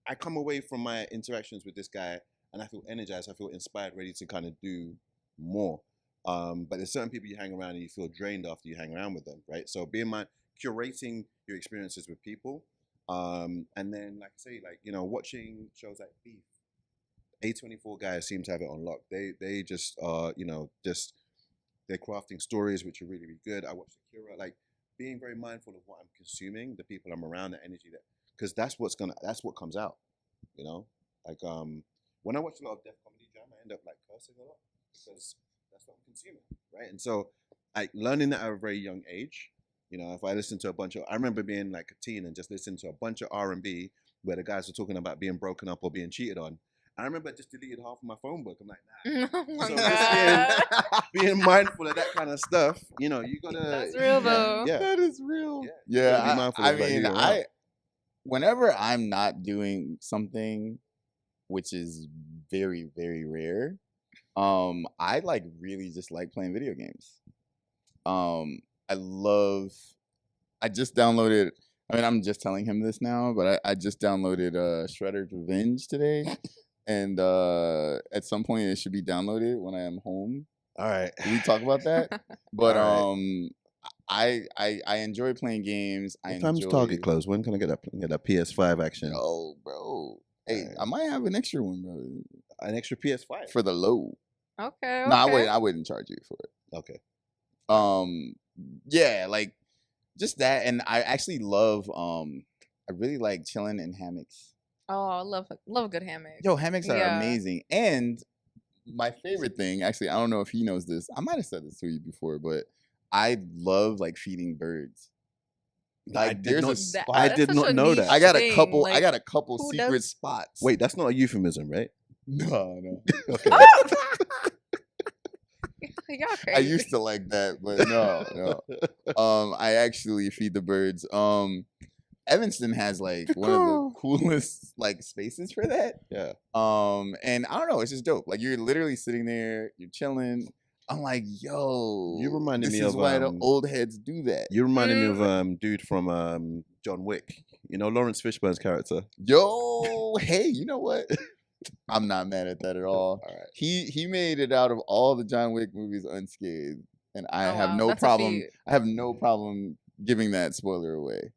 I come away from my interactions with this guy and I feel energized, I feel inspired, ready to kind of do more. But there's certain people you hang around and you feel drained after you hang around with them, right? So curating your experiences with people. And then like I say, like, you know, watching shows like Beef, A24 guys seem to have it on lock. They just you know, just they're crafting stories which are really, really good. I watch Akira, like being very mindful of what I'm consuming, the people I'm around, the energy that, because that's what comes out, you know. Like when I watch a lot of deaf comedy drama, I end up like cursing a lot because that's what I'm consuming, right? And so like learning that at a very young age, you know, if I listen to I remember being like a teen and just listening to a bunch of R&B where the guys were talking about being broken up or being cheated on. I remember I just deleted half of my phone book. I'm like, nah. Oh my So God. being mindful of that kind of stuff, you know, you gotta. That's real though. Yeah. That is real. Yeah. I mean, whenever I'm not doing something, which is very, very rare, I like really just like playing video games. I just downloaded. I mean, I'm just telling him this now, but I just downloaded Shredder's Revenge today. And at some point it should be downloaded when I am home. All right. We talk about that. But All I enjoy playing games. What time's Target close? When can I get that PS5 action? Oh, bro. Hey, I might have an extra one, bro. An extra PS5 for the low. Okay. No, I wouldn't charge you for it. Okay. Yeah, like just that, and I actually love. I really like chilling in hammocks. Oh, I love a good hammock. Yo, hammocks are amazing. And my favorite thing, actually, I don't know if he knows this. I might have said this to you before, but I love like feeding birds. Like I did not know that. I got a couple. I got a couple secret spots. Wait, that's not a euphemism, right? No. Okay. Y'all I crazy. used to like that, but no. I actually feed the birds. Evanston has like one of the coolest like spaces for that. Yeah. And I don't know, it's just dope. Like you're literally sitting there, you're chilling. I'm like, yo, You reminded me this is of why the old heads do that. You reminded me of dude from John Wick. You know Lawrence Fishburne's character. Yo, hey, you know what? I'm not mad at that at all. All right. He made it out of all the John Wick movies unscathed, and I Oh, have wow. no That's a problem. feat. I have no problem giving that spoiler away.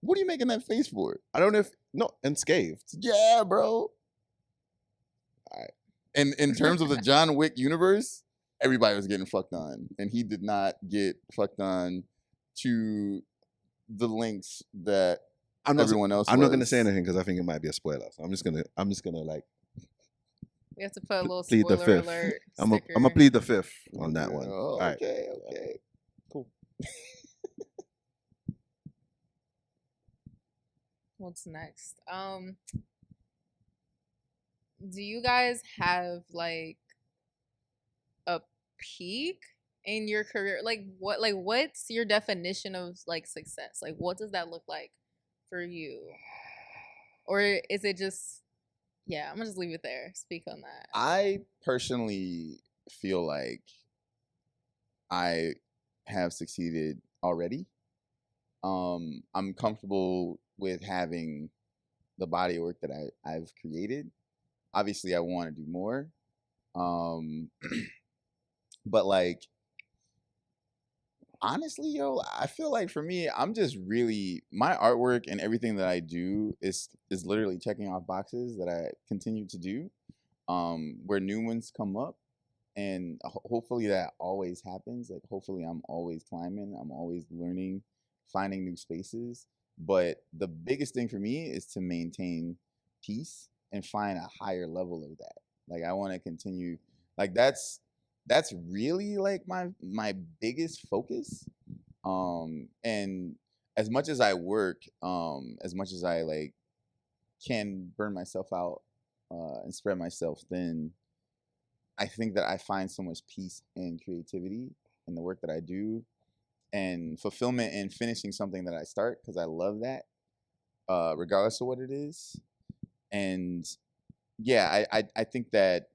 What are you making that face for? I don't know if not unscathed. Yeah, bro. All right. And in terms of the John Wick universe, everybody was getting fucked on, and he did not get fucked on to the lengths that everyone else. I'm not going to say anything because I think it might be a spoiler. So I'm just gonna like. We have to put a little plead the spoiler fifth. alert. I'm gonna plead the fifth on that one. Oh, All right. okay, cool. What's next? Do you guys have like a peak in your career? Like what's your definition of like success? Like what does that look like for you? Or is it just I'm gonna just leave it there. Speak on that. I personally feel like I have succeeded already. I'm comfortable with having the body of work that I've created. Obviously, I want to do more. But like, honestly, yo, I feel like for me, I'm just really my artwork and everything that I do is literally checking off boxes that I continue to do. Where new ones come up, and hopefully that always happens. Like, hopefully, I'm always climbing. I'm always learning, finding new spaces. But the biggest thing for me is to maintain peace and find a higher level of that. Like, I want to continue. Like, that's really like my biggest focus. And as much as I work, as much as I like can burn myself out and spread myself thin, I think that I find so much peace and creativity in the work that I do, and fulfillment in finishing something that I start, because I love that, regardless of what it is. And yeah, I think that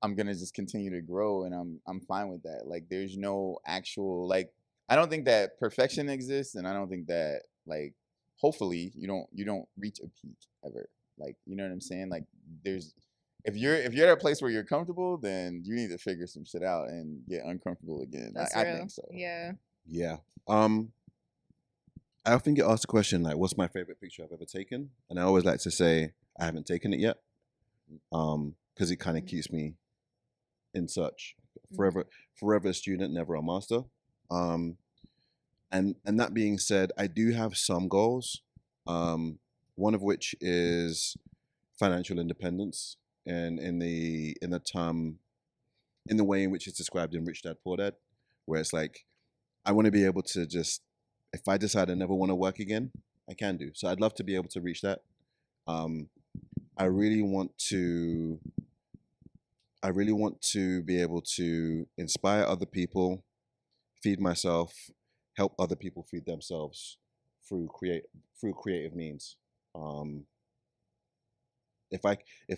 I'm gonna just continue to grow, and I'm fine with that. Like, there's no actual like, I don't think that perfection exists, and I don't think that like, hopefully you don't reach a peak ever. Like, you know what I'm saying? Like, there's if you're at a place where you're comfortable, then you need to figure some shit out and get uncomfortable again. That's I real. think so. Yeah. Yeah. I often get asked the question like, "What's my favorite picture I've ever taken?" And I always like to say I haven't taken it yet, because it kind of keeps me in search. Forever a student, never a master. And that being said, I do have some goals. One of which is financial independence, and in the way in which it's described in Rich Dad Poor Dad, where it's like, I want to be able to just, if I decide I never want to work again, I can do. So I'd love to be able to reach that. I really want to be able to inspire other people, feed myself, help other people feed themselves through creative means. If I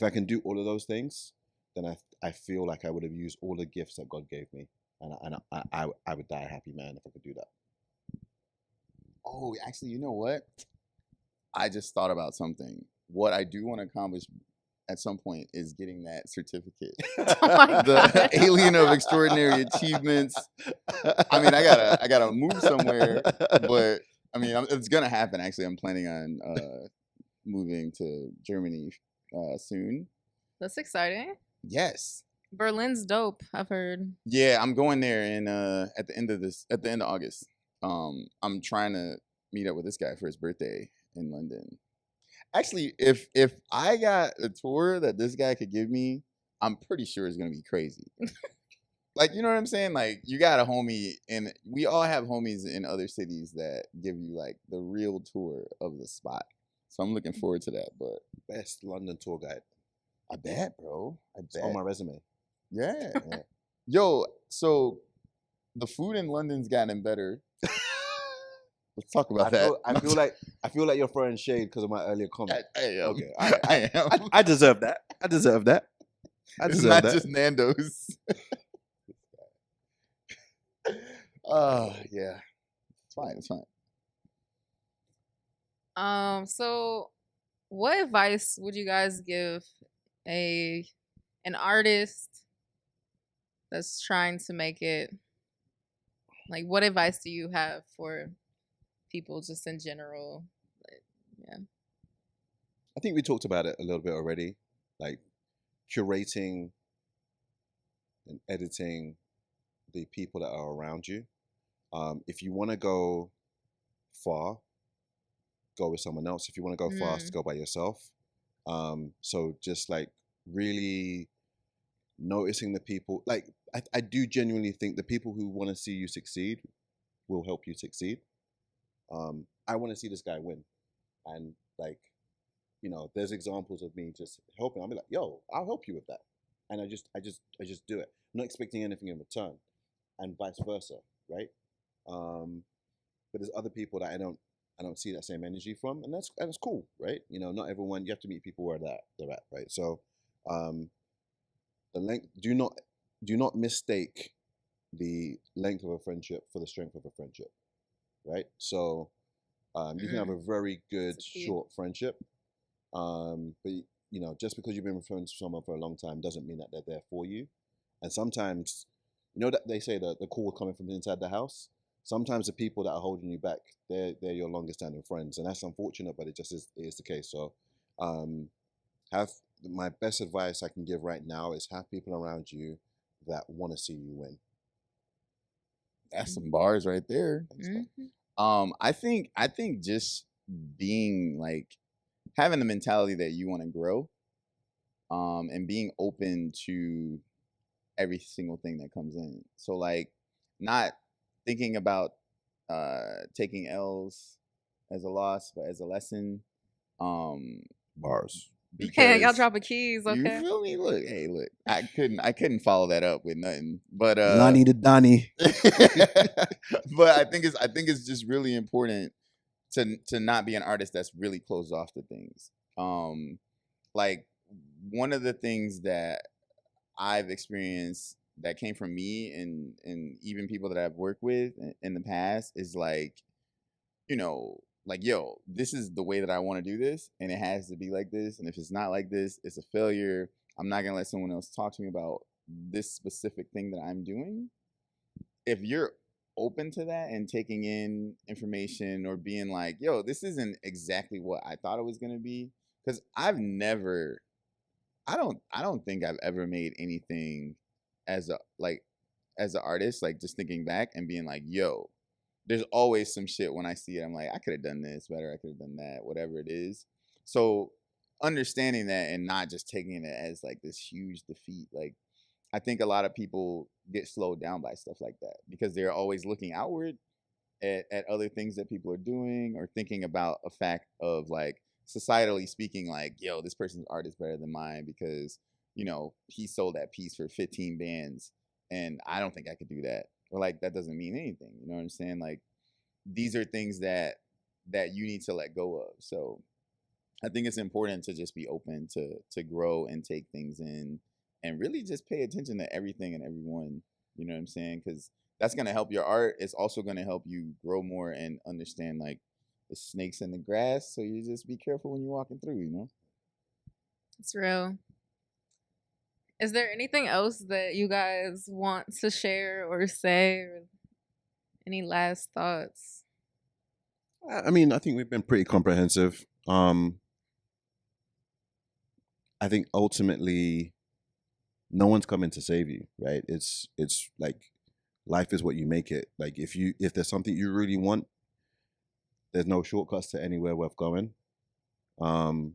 can do all of those things, then I feel like I would have used all the gifts that God gave me, and I would die a happy man if I could do that. Oh, actually, you know what? I just thought about something. What I do want to accomplish at some point is getting that certificate. The Alien of Extraordinary Achievements. I mean, I gotta move somewhere, but I mean, it's gonna happen. Actually, I'm planning on moving to Germany soon. That's exciting. Yes. Berlin's dope, I've heard. Yeah, I'm going there in at the end of August. I'm trying to meet up with this guy for his birthday in London. Actually, if I got a tour that this guy could give me, I'm pretty sure it's gonna be crazy. Like, you know what I'm saying? Like, you got a homie, and we all have homies in other cities that give you like the real tour of the spot. So I'm looking forward to that. But Best London tour guide. I bet, bro. I bet. It's on my resume. Yeah. Yo, So the food in London's gotten better. Let's talk about that. I feel like you're throwing shade because of my earlier comment. I am. Okay, I am. I deserve that. I deserve that. It's not just Nando's. Yeah. It's fine. It's fine. So what advice would you guys give an artist that's trying to make it? Like, what advice do you have for people just in general? Yeah. I think we talked about it a little bit already, like curating and editing the people that are around you. If you want to go far, go with someone else. If you want to go fast, go by yourself. So just like really noticing the people, like I do genuinely think the people who want to see you succeed will help you succeed. I want to see this guy win, and like, you know, there's examples of me just helping. I'll be like, yo, I'll help you with that, and I just do it. I'm not expecting anything in return, and vice versa, right? But there's other people that I don't see that same energy from, and that's cool, right? You know, not everyone. You have to meet people where they're at, right? So, the length. Do not mistake the length of a friendship for the strength of a friendship, right? So, you can have a very good short friendship, but you know, just because you've been friends with someone for a long time doesn't mean that they're there for you. And sometimes, you know, that they say that the call coming from inside the house. Sometimes the people that are holding you back, they're your longest standing friends, and that's unfortunate, but it is the case. So, have my best advice I can give right now is have people around you that want to see you win. That's some bars right there. Mm-hmm. I think just being like having the mentality that you want to grow, and being open to every single thing that comes in. So like not thinking about taking L's as a loss, but as a lesson. Bars. Okay, y'all dropping keys, okay? You feel me? Look, hey, look. I couldn't follow that up with nothing. But Lonnie to Donnie. But I think it's just really important to not be an artist that's really closed off to things. Like one of the things that I've experienced that came from me and even people that I've worked with in the past is like, you know, like, yo, this is the way that I want to do this, and it has to be like this. And if it's not like this, it's a failure. I'm not gonna let someone else talk to me about this specific thing that I'm doing. If you're open to that and taking in information or being like, yo, this isn't exactly what I thought it was gonna be, because I don't think I've ever made anything as an artist, like just thinking back and being like, yo, there's always some shit when I see it. I'm like, I could have done this better. I could have done that, whatever it is. So understanding that and not just taking it as like this huge defeat. Like I think a lot of people get slowed down by stuff like that because they're always looking outward at other things that people are doing or thinking about a fact of like societally speaking, like, yo, this person's art is better than mine because, you know, he sold that piece for 15 bands and I don't think I could do that. Or like that doesn't mean anything. You know what I'm saying? Like these are things that you need to let go of. So I think it's important to just be open to grow and take things in and really just pay attention to everything and everyone. You know what I'm saying? Because that's gonna help your art. It's also gonna help you grow more and understand like the snakes in the grass. So you just be careful when you're walking through. You know? It's real. Is there anything else that you guys want to share or say? Or any last thoughts? I mean, I think we've been pretty comprehensive. I think ultimately, no one's coming to save you, right? It's like life is what you make it. Like if there's something you really want, there's no shortcuts to anywhere worth going.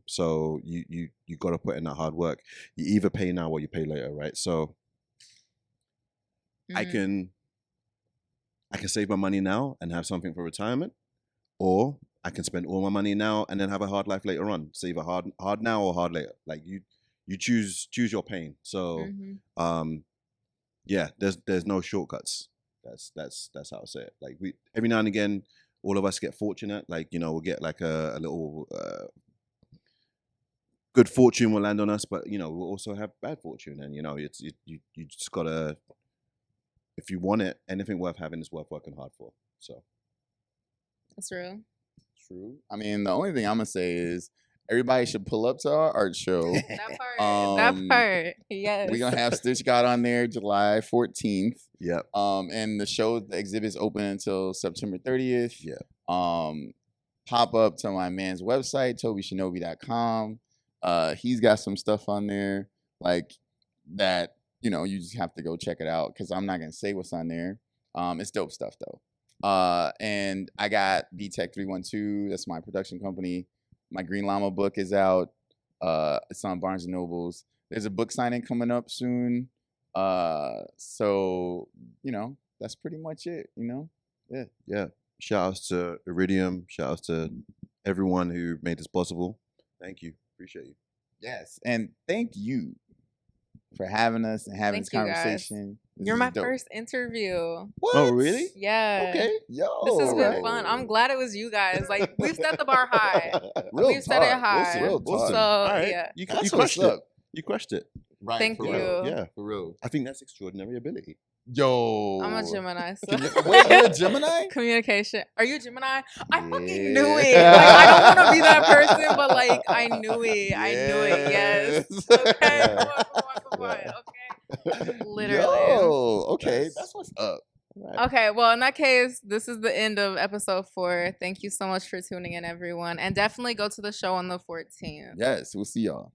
So you got to put in that hard work. You either pay now or you pay later, right? So I can save my money now and have something for retirement, or I can spend all my money now and then have a hard life later on. So either hard now or hard later. Like you choose your pain. So yeah, there's no shortcuts. That's how I say it. Like we every now and again, all of us get fortunate. Like we'll get like a little good fortune will land on us, but we'll also have bad fortune, and it's you just gotta, if you want it, anything worth having is worth working hard for. So That's real. True. I mean, the only thing I'm gonna say is everybody should pull up to our art show. That part. That part. Yes. We're gonna have Stitch God on there July 14th. Yep. And the exhibit is open until September 30th. Yeah. Pop up to my man's website, tobishinobi.com. He's got some stuff on there like that, you just have to go check it out because I'm not gonna say what's on there. It's dope stuff though. And I got BTEC 312, that's my production company. My Green Llama book is out. It's on Barnes and Nobles. There's a book signing coming up soon. So that's pretty much it. Yeah. Shout outs to Iridium. Shout outs to everyone who made this possible. Thank you. Appreciate you. Yes, and thank you for having us and having this conversation. You're my first interview. What? Oh, really? Yeah. Okay. Yo. This has been fun. I'm glad it was you guys. Like, we've set the bar high. Real We've set it talk. high. Real talk. So, right. yeah. You That's crushed what's it. up. You crushed it. Right. Thank for you. Real. Yeah. For real. I think that's extraordinary ability. Yo. I'm a Gemini. So. Wait, you're a Gemini? Communication. Are you a Gemini? I fucking Yeah. knew it. Like, I don't want to be that person, but like, I knew it. I knew it. Yes. Okay. Yeah. Come on. Okay. Literally. Yo. Okay. That's what's up. Right. Okay, well, in that case, this is the end of episode 4. Thank you so much for tuning in, everyone. And definitely go to the show on the 14th. Yes. We'll see y'all.